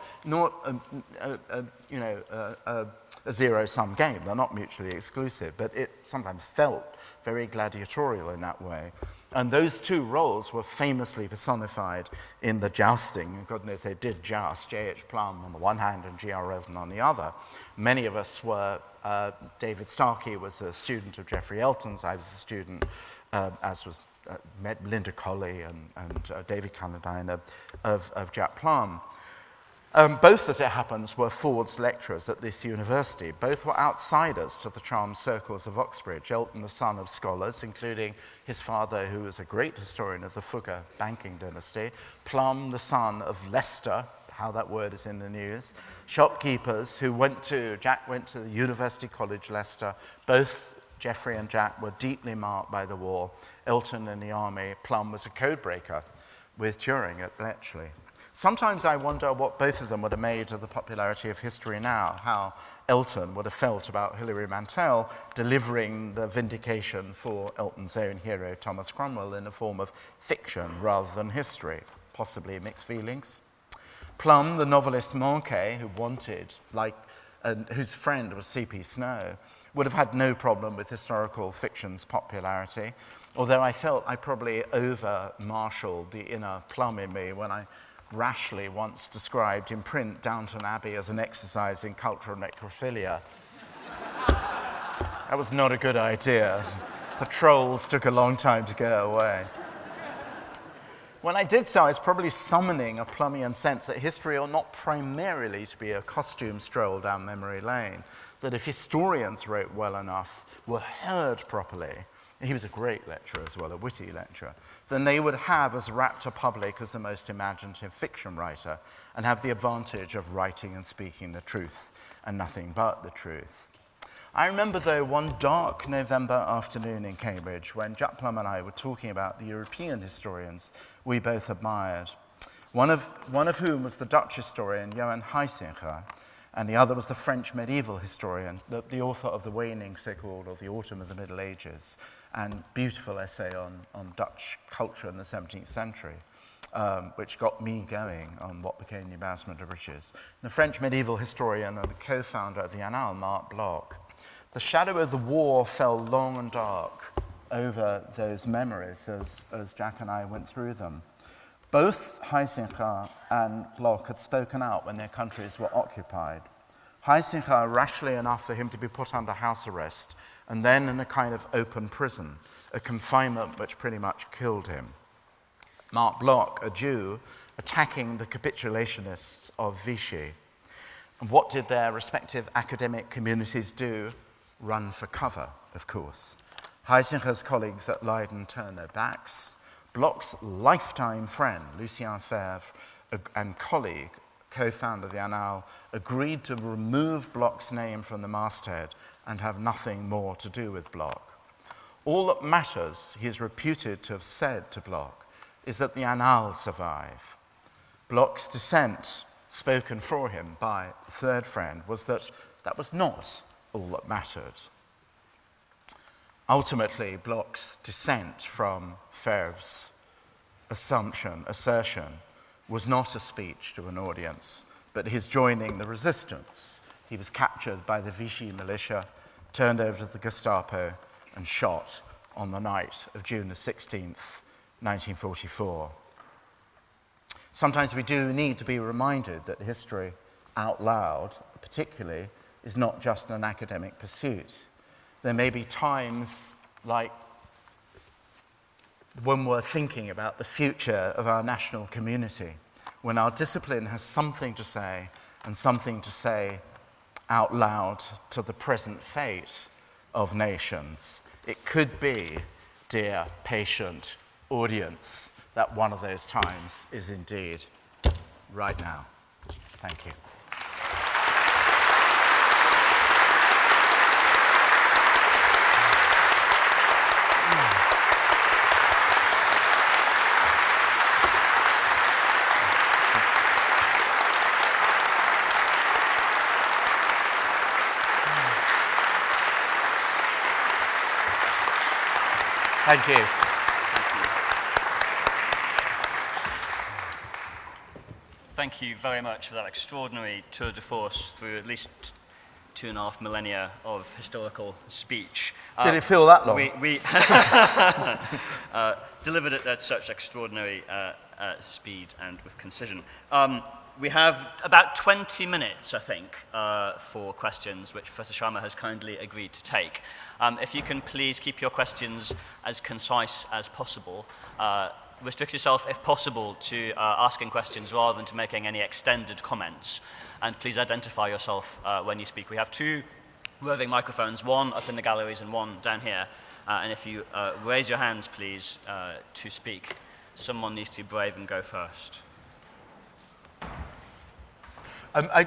a zero-sum game. They're not mutually exclusive, but it sometimes felt very gladiatorial in that way. And those two roles were famously personified in the jousting. And God knows they did joust, J.H. Plum on the one hand and G.R. Roden on the other. Many of us were, David Starkey was a student of Geoffrey Elton's, I was a student, as was met Linda Colley and David Calladine of Jack Plum. Both, as it happens, were Ford's lecturers at this university. Both were outsiders to the charmed circles of Oxbridge. Elton, the son of scholars, including his father, who was a great historian of the Fugger banking dynasty. Plum, the son of Leicester, how that word is in the news. Shopkeepers who Jack went to the University College Leicester. Both Geoffrey and Jack were deeply marked by the war. Elton in the army, Plum was a codebreaker with Turing at Bletchley. Sometimes I wonder what both of them would have made of the popularity of history now, how Elton would have felt about Hilary Mantel delivering the vindication for Elton's own hero, Thomas Cromwell, in a form of fiction rather than history. Possibly mixed feelings. Plum, the novelist Moncke, who wanted, whose friend was C.P. Snow, would have had no problem with historical fiction's popularity, although I felt I probably over-marshaled the inner Plum in me when I rashly once described in print Downton Abbey as an exercise in cultural necrophilia. That was not a good idea. The trolls took a long time to go away. When I did so, I was probably summoning a Plumian sense that history ought not primarily to be a costume stroll down memory lane, that if historians wrote well enough, were heard properly, he was a great lecturer as well, a witty lecturer, then they would have as rapt a public as the most imaginative fiction writer and have the advantage of writing and speaking the truth and nothing but the truth. I remember, though, one dark November afternoon in Cambridge when Jack Plum and I were talking about the European historians we both admired, one of whom was the Dutch historian Johan Huizinga, and the other was the French medieval historian, the author of The Waning, so-called, or The Autumn of the Middle Ages, and beautiful essay on Dutch culture in the 17th century, which got me going on what became the embarrassment of riches. The French medieval historian and the co-founder of the Annales, Marc Bloch. The shadow of the war fell long and dark over those memories as Jack and I went through them. Both Huizinga and Bloch had spoken out when their countries were occupied. Huizinga rashly enough for him to be put under house arrest and then in a kind of open prison, a confinement which pretty much killed him. Marc Bloch, a Jew, attacking the capitulationists of Vichy. And what did their respective academic communities do? Run for cover, of course. Huizinga's colleagues at Leiden turned their backs. Bloch's lifetime friend, Lucien Febvre, and colleague, co-founder of the Annales, agreed to remove Bloch's name from the masthead and have nothing more to do with Bloch. All that matters, he is reputed to have said to Bloch, is that the Annales survive. Bloch's dissent, spoken for him by a third friend, was that was not all that mattered. Ultimately, Bloch's dissent from Febvre's assertion, was not a speech to an audience, but his joining the resistance. He was captured by the Vichy militia, turned over to the Gestapo, and shot on the night of June the 16th, 1944. Sometimes we do need to be reminded that history out loud, particularly, is not just an academic pursuit. There may be times like when we're thinking about the future of our national community, when our discipline has something to say and something to say out loud to the present fate of nations. It could be, dear patient audience, that one of those times is indeed right now. Thank you. Thank you. Thank you very much for that extraordinary tour de force through at least 2.5 millennia of historical speech. Did it feel that long? We delivered it at such extraordinary speed and with concision. We have about 20 minutes, I think, for questions, which Professor Schama has kindly agreed to take. If you can please keep your questions as concise as possible. Restrict yourself, if possible, to asking questions rather than to making any extended comments. And please identify yourself when you speak. We have 2 roving microphones, one up in the galleries and one down here. And if you raise your hands, please, to speak, someone needs to be brave and go first.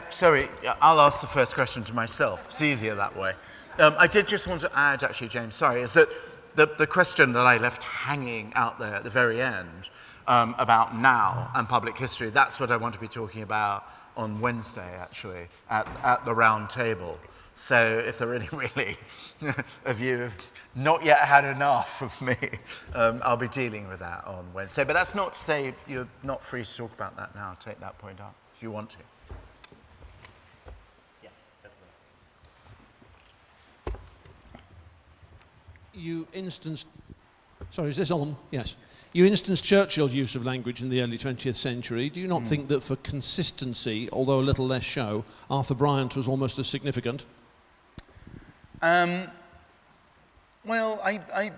Sorry, I'll ask the first question to myself. It's easier that way. I did just want to add, actually, James, sorry, is that the question that I left hanging out there at the very end about now and public history, that's what I want to be talking about on Wednesday, actually, at the round table. So if there are any really of you who've not yet had enough of me, I'll be dealing with that on Wednesday. But that's not to say you're not free to talk about that now. Take that point up if you want to. You instanced, sorry, is this on? Yes. You instanced Churchill's use of language in the early 20th century. Do you not think that for consistency, although a little less show, Arthur Bryant was almost as significant? Well, I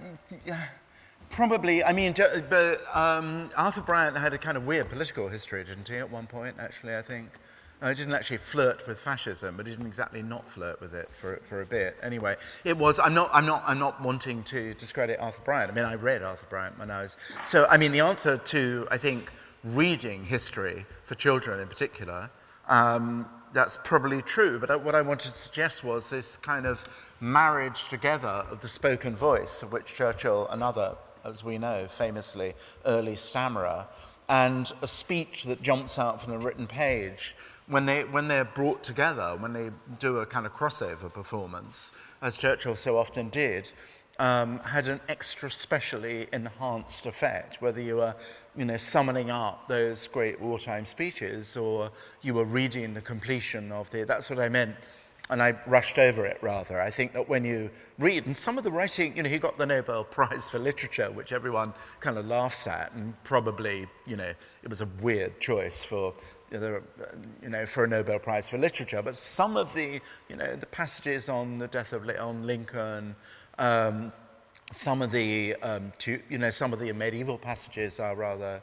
probably, I mean, but Arthur Bryant had a kind of weird political history, didn't he, at one point, actually, I think? He didn't actually flirt with fascism, but he didn't exactly not flirt with it for a bit. Anyway, it was. I'm not wanting to discredit Arthur Bryant. I mean, I read Arthur Bryant when I was. So, I mean, the answer to, I think, reading history for children in particular, that's probably true. But what I wanted to suggest was this kind of marriage together of the spoken voice, of which Churchill, another, as we know, famously early stammerer, and a speech that jumps out from the written page. When they're brought together, when they do a kind of crossover performance, as Churchill so often did, had an extra specially enhanced effect, whether you were, summoning up those great wartime speeches or you were reading the completion of that's what I meant, and I rushed over it rather. I think that when you read, and some of the writing, he got the Nobel Prize for Literature, which everyone kind of laughs at, and probably, it was a weird choice for for a Nobel Prize for Literature, but some of the, the passages on the death of Lincoln, some of the medieval passages are rather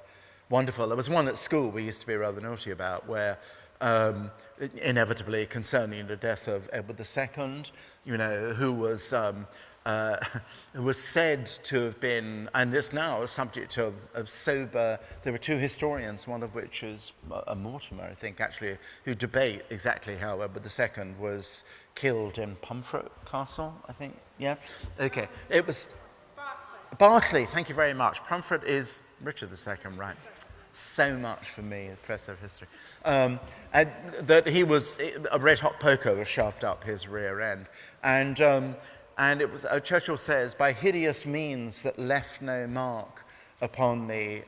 wonderful. There was one at school we used to be rather naughty about, where inevitably concerning the death of Edward II, who was said to have been, and is now a subject of sober, there were 2 historians, one of which is a Mortimer, I think, actually, who debate exactly how Edward II was killed in Pomfret Castle, I think, yeah? Okay, it was Berkeley, thank you very much. Pomfret is Richard II, right? So much for me, as professor of history. And that he was, a red-hot poker was shoved up his rear end, and it was, Churchill says, by hideous means that left no mark upon the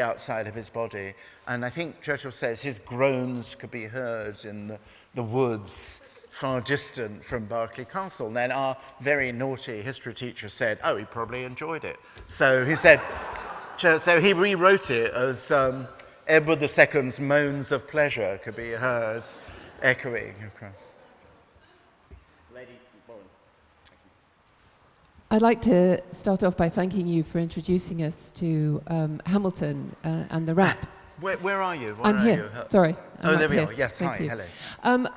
outside of his body. And I think Churchill says his groans could be heard in the woods far distant from Berkeley Castle. And then our very naughty history teacher said, oh, he probably enjoyed it. So he said, so he rewrote it as Edward II's moans of pleasure could be heard echoing across. I'd like to start off by thanking you for introducing us to Hamilton and the rap. Where are you? I'm here. Sorry. Oh, there we are. Yes, hi, hello.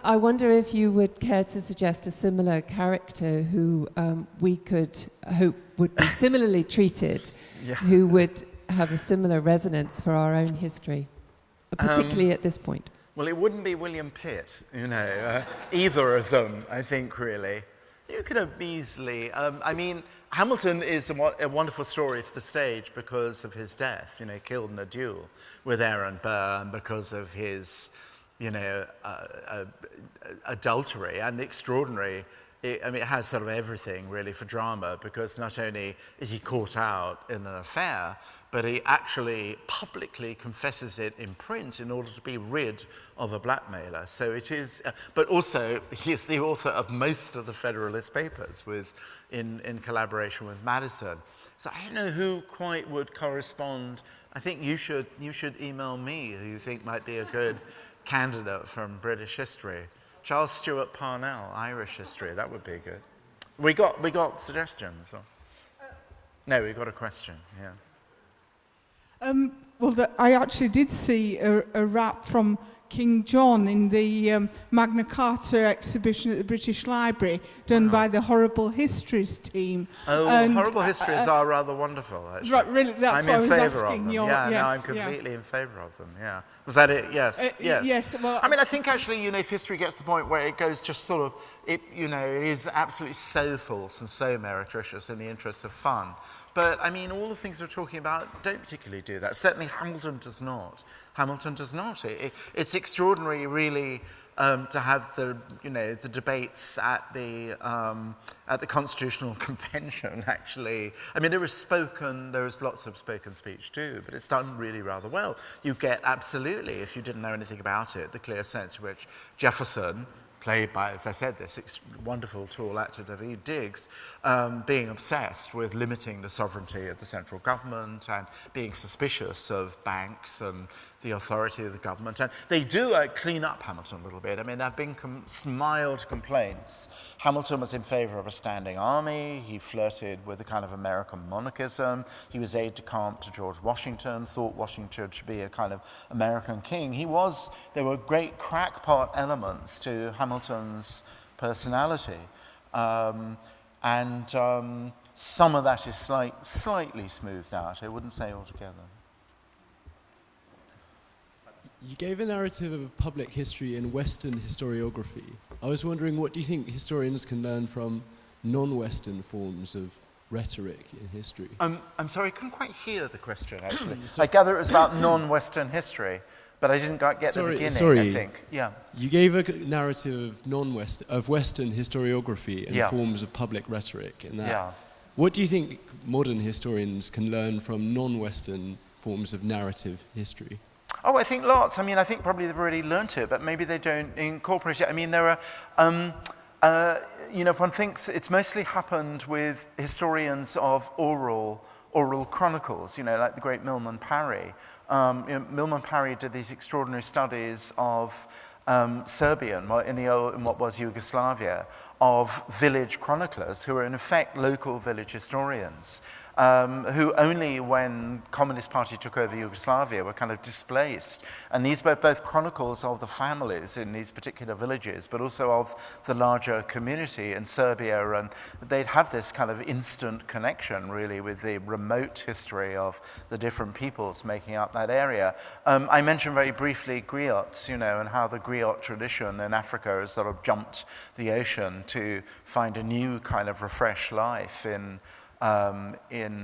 I wonder if you would care to suggest a similar character who we could hope would be similarly treated, who would have a similar resonance for our own history, particularly at this point. Well, it wouldn't be William Pitt, either of them, I think, really. You could have easily, Hamilton is a wonderful story for the stage because of his death, killed in a duel with Aaron Burr, and because of his, adultery and extraordinary. It has sort of everything really for drama, because not only is he caught out in an affair, but he actually publicly confesses it in print in order to be rid of a blackmailer. So it is, but also he is the author of most of the Federalist Papers in collaboration with Madison. So I don't know who quite would correspond. I think you should email me who you think might be a good candidate from British history. Charles Stewart Parnell, Irish history, that would be good. We got suggestions. No, we got a question, yeah. I actually did see a rap from King John in the Magna Carta exhibition at the British Library, done by the Horrible Histories team. Oh, and, Horrible Histories are rather wonderful, actually. Right, really, that's what I was asking. I'm completely in favour of them, yeah. Was that it? Yes, yes. Yes, well... I think actually, if history gets to the point where it goes just sort of, it is absolutely so false and so meretricious in the interests of fun. But, all the things we're talking about don't particularly do that. Certainly Hamilton does not. It's extraordinary, really, to have the debates at the Constitutional Convention, actually. There is lots of spoken speech too, but it's done really rather well. You get absolutely, if you didn't know anything about it, the clear sense in which Jefferson, played by, as I said, this wonderful tall actor, David Diggs, being obsessed with limiting the sovereignty of the central government and being suspicious of banks and the authority of the government. And they do clean up Hamilton a little bit. There have been mild complaints. Hamilton was in favor of a standing army. He flirted with a kind of American monarchism. He was aide-de-camp to George Washington, thought Washington should be a kind of American king. There were great crackpot elements to Hamilton's personality. Some of that is slightly smoothed out. I wouldn't say altogether. You gave a narrative of public history in Western historiography. I was wondering, what do you think historians can learn from non-Western forms of rhetoric in history? I'm sorry, I couldn't quite hear the question, actually. I gather it was about non-Western history, but I didn't get the beginning, I think. Yeah. You gave a narrative of Western historiography and forms of public rhetoric in that. Yeah. What do you think modern historians can learn from non-Western forms of narrative history? Oh, I think lots. I think probably they've already learnt it, but maybe they don't incorporate it. There are, if one thinks it's mostly happened with historians of oral chronicles, like the great Milman Parry. Milman Parry did these extraordinary studies of Serbian, in what was Yugoslavia, of village chroniclers who were in effect local village historians. Who only when Communist Party took over Yugoslavia were kind of displaced. And these were both chronicles of the families in these particular villages, but also of the larger community in Serbia. And they'd have this kind of instant connection, really, with the remote history of the different peoples making up that area. I mentioned very briefly griots, and how the griot tradition in Africa has sort of jumped the ocean to find a new kind of refreshed life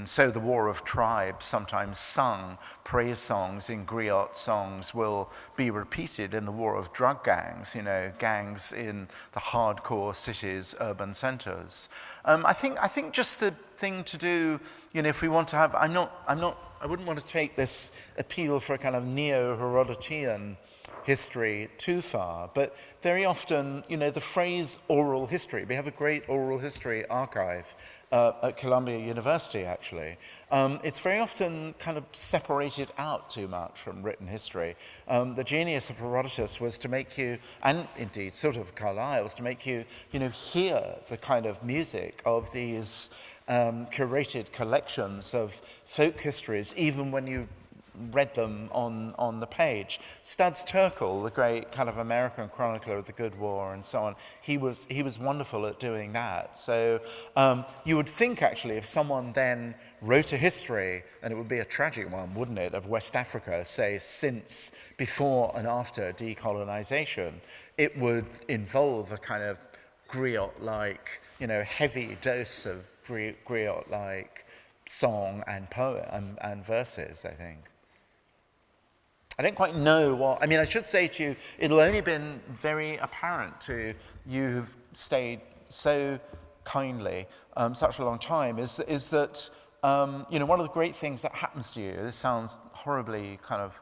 so the War of Tribes, sometimes sung, praise songs in griot songs will be repeated in the War of Drug Gangs, gangs in the hardcore cities, urban centers. I think just the thing to do, if we want to have, I wouldn't want to take this appeal for a kind of neo-Herodotean history too far, but very often, the phrase oral history, we have a great oral history archive at Columbia University, actually. It's very often kind of separated out too much from written history. The genius of Herodotus was to make you, and indeed sort of Carlyle's, to make you, hear the kind of music of these curated collections of folk histories, even when you read them on the page. Studs Terkel, the great kind of American chronicler of the Good War and so on, he was wonderful at doing that. So you would think, actually, if someone then wrote a history, and it would be a tragic one, wouldn't it, of West Africa, say, since, before and after decolonization, it would involve a kind of griot-like, heavy dose of griot-like song and poem and verses, I think. I don't quite know what... I mean, I should say to you, it'll only been very apparent to you who've stayed so kindly such a long time, is that, one of the great things that happens to you, this sounds horribly kind of...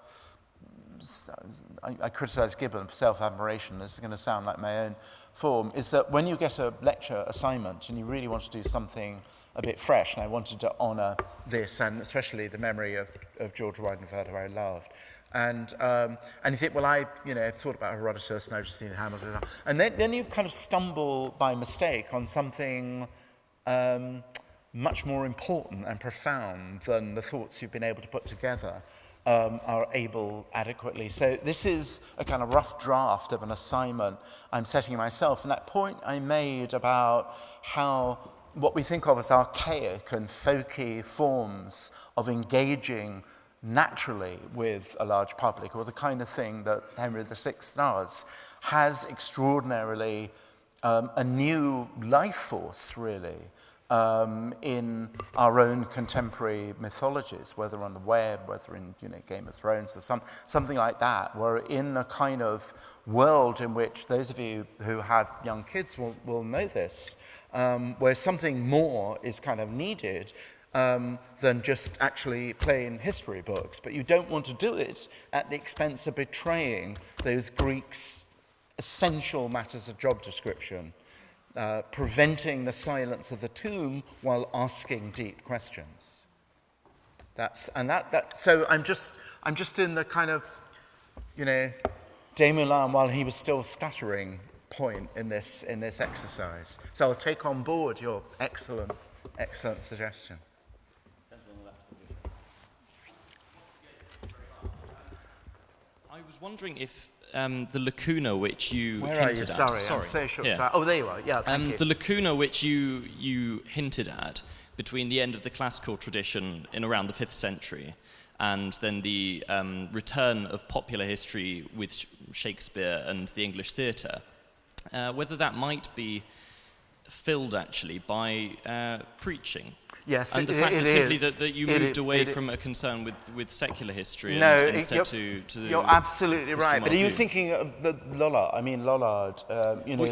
I criticize Gibbon for self-admiration, this is going to sound like my own form, is that when you get a lecture assignment and you really want to do something a bit fresh, and I wanted to honour this, and especially the memory of George Weidenfeld, who I loved. And you think, well, I've thought about Herodotus, and I've just seen Hamilton, and then you kind of stumble by mistake on something much more important and profound than the thoughts you've been able to put together are able adequately. So this is a kind of rough draft of an assignment I'm setting myself, and that point I made about how what we think of as archaic and folky forms of engaging naturally with a large public, or the kind of thing that Henry VI does, has extraordinarily a new life force, really, in our own contemporary mythologies, whether on the web, whether in Game of Thrones or something like that. We're in a kind of world in which those of you who have young kids will know this, where something more is kind of needed than just actually plain history books. But you don't want to do it at the expense of betraying those Greeks' essential matters of job description, preventing the silence of the tomb while asking deep questions. So I'm just in the kind of, Desmoulins, while he was still stuttering, point in this exercise. So I'll take on board your excellent suggestion. I was wondering if the lacuna which you Where are you? hinted at... Sorry, I'm so short. Yeah. Sorry. Oh, there you are. Yeah, thank you. The lacuna which you hinted at between the end of the classical tradition in around the 5th century and then the return of popular history with Shakespeare and the English theatre, whether that might be filled actually by preaching. Yes, and the fact that simply that you moved away from a concern with secular history and instead to the you're absolutely right. But are you thinking of Lollard,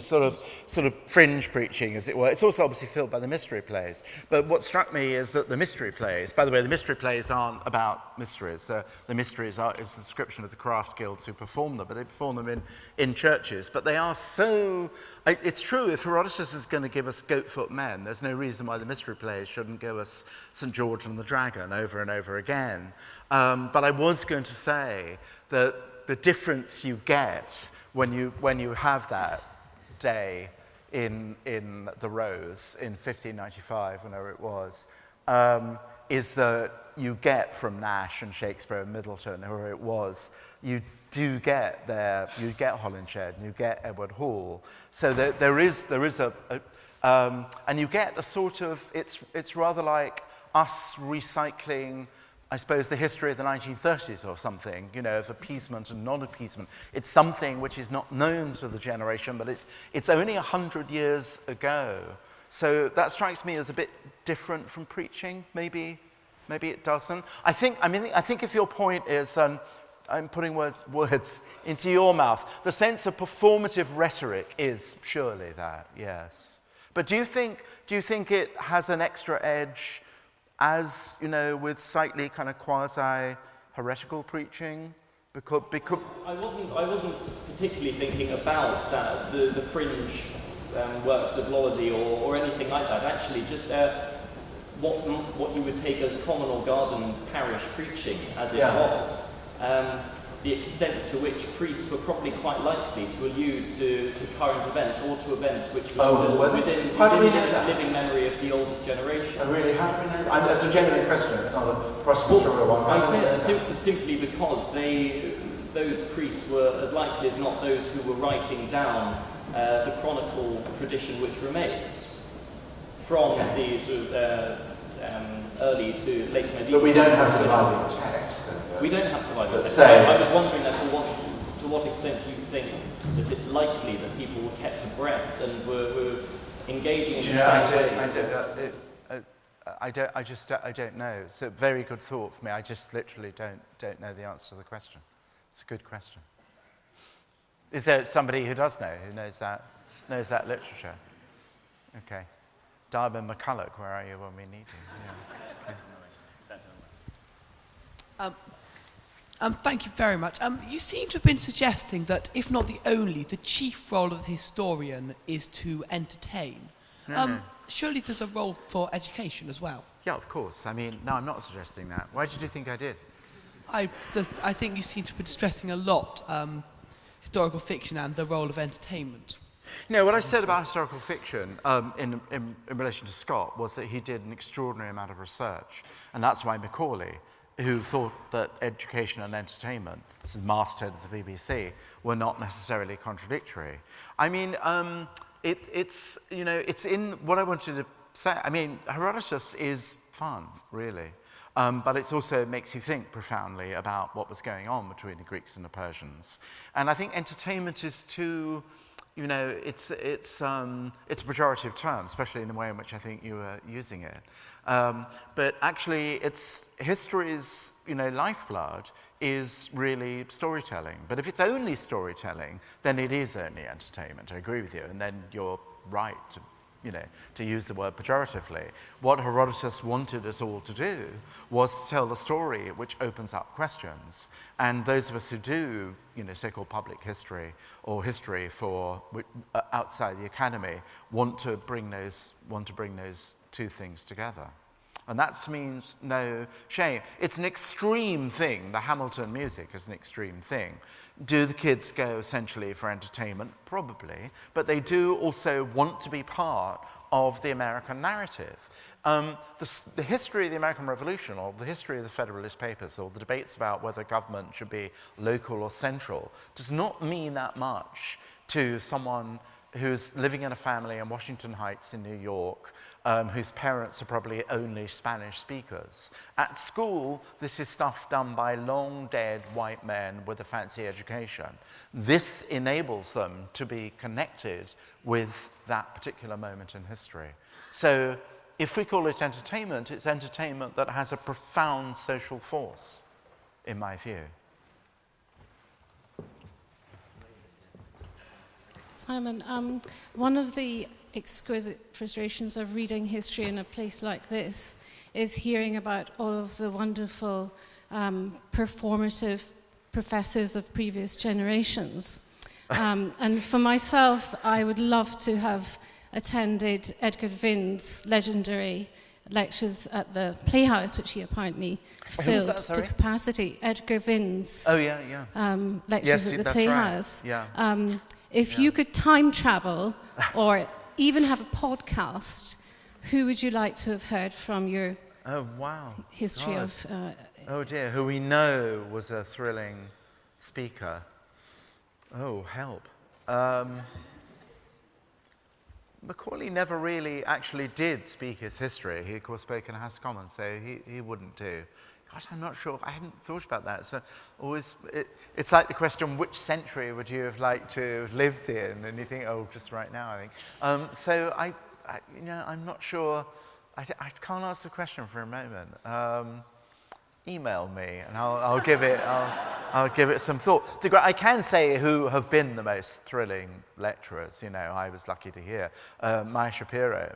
sort of fringe preaching, as it were? It's also obviously filled by the mystery plays. But what struck me is that the mystery plays, by the way, the mystery plays aren't about mysteries. The mysteries is the description of the craft guilds who perform them, but they perform them in churches. But they are so... It's true, if Herodotus is going to give us Goatfoot Men, there's no reason why the mystery plays shouldn't give us St. George and the Dragon over and over again. But I was going to say that the difference you get when you have that day in the Rose in 1595, whenever it was, is that you get from Nash and Shakespeare and Middleton, whoever it was, you do get there, you get Holinshed, and you get Edward Hall. So there is and you get a sort of, it's rather like us recycling, I suppose, the history of the 1930s or something, of appeasement and non-appeasement. It's something which is not known to the generation, but it's only 100 years ago. So that strikes me as a bit different from preaching. Maybe it doesn't. I think if your point is, I'm putting words into your mouth, the sense of performative rhetoric is surely that, yes. But do you think it has an extra edge, as with slightly kind of quasi-heretical preaching? Because I wasn't particularly thinking about that the fringe works of Lollardy or anything like that. Actually, just what you would take as common or garden parish preaching, as it was. the extent to which priests were probably quite likely to allude to current events or to events which were still within the living memory of the oldest generation. Oh, really? How do we know that? That's a genuine question. It's not a prosecutorial one. I say simply because those priests were as likely as not those who were writing down the chronicle tradition which remains from the sort of early to late medieval. But we don't have surviving texts. We don't have surviving texts. Say, I was wondering therefore to what extent do you think that it's likely that people were kept abreast and were engaging in the same ways? I don't know. It's a very good thought for me. I just literally don't know the answer to the question. It's a good question. Is there somebody who does know, who knows that literature? Okay. Darben McCulloch, where are you when we need you? Yeah. Okay. Thank you very much. You seem to have been suggesting that, if not the only, the chief role of the historian is to entertain. No. Surely there's a role for education as well. Yeah, of course. I mean, no, I'm not suggesting that. Why did you think I did? I think you seem to be stressing a lot historical fiction and the role of entertainment. No, what I said about historical fiction in relation to Scott was that he did an extraordinary amount of research. And that's why Macaulay, who thought that education and entertainment, this is masthead of the BBC, were not necessarily contradictory. I mean, it's in what I wanted to say. I mean, Herodotus is fun, really. But it also makes you think profoundly about what was going on between the Greeks and the Persians. And I think entertainment is too... it's a pejorative term, especially in the way in which I think you were using it. But actually, history's, lifeblood is really storytelling. But if it's only storytelling, then it is only entertainment. I agree with you, and then you're right to use the word pejoratively. What Herodotus wanted us all to do was to tell the story which opens up questions. And those of us who do, so-called public history or history for outside the academy want to bring those two things together. And that means no shame. It's an extreme thing. The Hamilton music is an extreme thing. Do the kids go essentially for entertainment? Probably. But they do also want to be part of the American narrative. The history of the American Revolution, or the history of the Federalist Papers, or the debates about whether government should be local or central, does not mean that much to someone who's living in a family in Washington Heights in New York, whose parents are probably only Spanish speakers. At school, this is stuff done by long-dead white men with a fancy education. This enables them to be connected with that particular moment in history. So if we call it entertainment, it's entertainment that has a profound social force, in my view. Simon, one of the exquisite frustrations of reading history in a place like this is hearing about all of the wonderful performative professors of previous generations. And for myself, I would love to have attended Edgar Vinn's legendary lectures at the Playhouse, which he apparently filled to capacity. Edgar Vinn's lectures at the Playhouse. Right. Yeah. If you could time travel or even have a podcast, who would you like to have heard from your history of... oh dear, who we know was a thrilling speaker. Oh, help. Macaulay never really actually did speak his history. He, of course, spoke in House of Commons, so he wouldn't do. God, I'm not sure. I hadn't thought about that. So it's like the question, which century would you have liked to have lived in? And you think, oh, just right now, I think. So I'm not sure. I can't answer the question for a moment. Email me, and I'll give it some thought. I can say who have been the most thrilling lecturers. I was lucky to hear Maya Shapiro,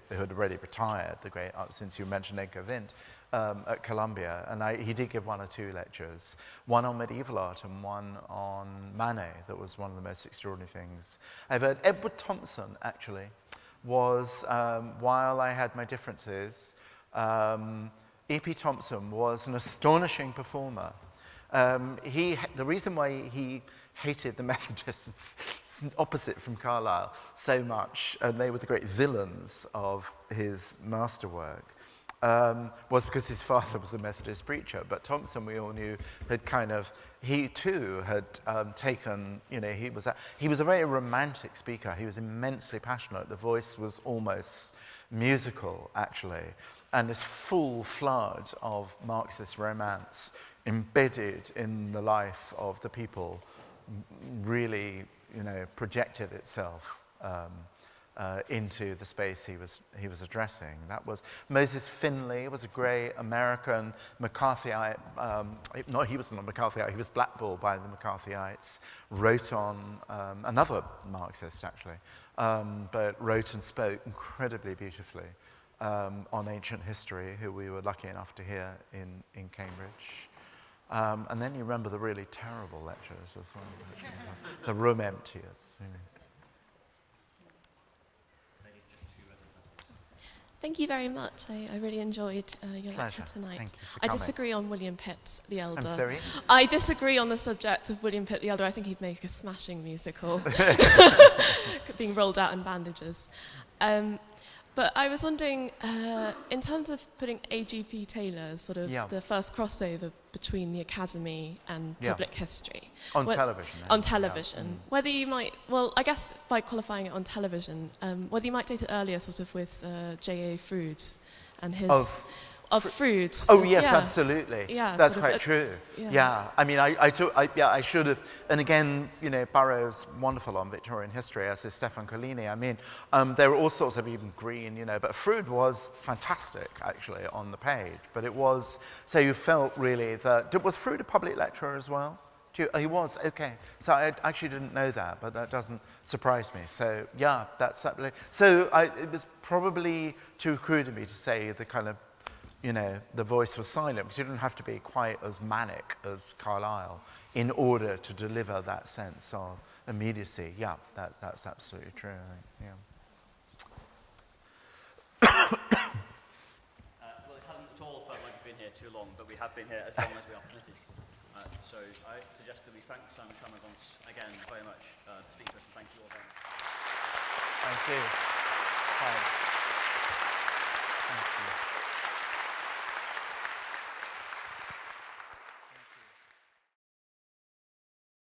who had already retired, the great, since you mentioned Edgar Vinn, at Columbia, and he did give one or two lectures, one on medieval art and one on Manet. That was one of the most extraordinary things I've heard. Edward Thompson, actually, was, while I had my differences, E.P. Thompson was an astonishing performer. The reason why he hated the Methodists, opposite from Carlyle, so much, and they were the great villains of his masterwork, was because his father was a Methodist preacher. But Thompson, we all knew, he too had taken, he was a very romantic speaker. He was immensely passionate. The voice was almost musical, actually. And this full flood of Marxist romance embedded in the life of the people really, projected itself into the space he was addressing. That was Moses Finley, was a great American McCarthyite. He wasn't a McCarthyite. He was blackballed by the McCarthyites. Wrote on another Marxist actually, but wrote and spoke incredibly beautifully on ancient history, who we were lucky enough to hear in Cambridge. And then you remember the really terrible lectures as well. The room emptiers. Thank you very much. I really enjoyed your lecture tonight. Thank you for I coming. disagree on William Pitt the Elder. I'm sorry? I disagree on the subject of William Pitt the Elder. I think he'd make a smashing musical, being rolled out in bandages. But I was wondering, in terms of putting A.G.P. Taylor as sort of the first crossover between the academy and public history. On television. On television. Whether you might, well, I guess by qualifying it on television, whether you might date it earlier sort of with J.A. Froude and his... Of Froude. Oh yes, absolutely. Yeah, that's quite true. Yeah. I mean, I should have. And again, Burroughs wonderful on Victorian history, as is Stefan Collini. I mean, there were all sorts of even Green, but Froude was fantastic actually on the page. But it was so you felt really that was Froude a public lecturer as well? He was, okay. So I actually didn't know that, but that doesn't surprise me. So yeah, that's absolutely. So it was probably too crude of me to say the kind of. The voice was silent, because you didn't have to be quite as manic as Carlyle in order to deliver that sense of immediacy. Yeah, that's absolutely true, I think, Well, it hasn't at all felt like we've been here too long, but we have been here as long as we are permitted. So I suggest that we thank Simon Schama once again very much for being with us, and thank you all very much. Thank you. Thanks.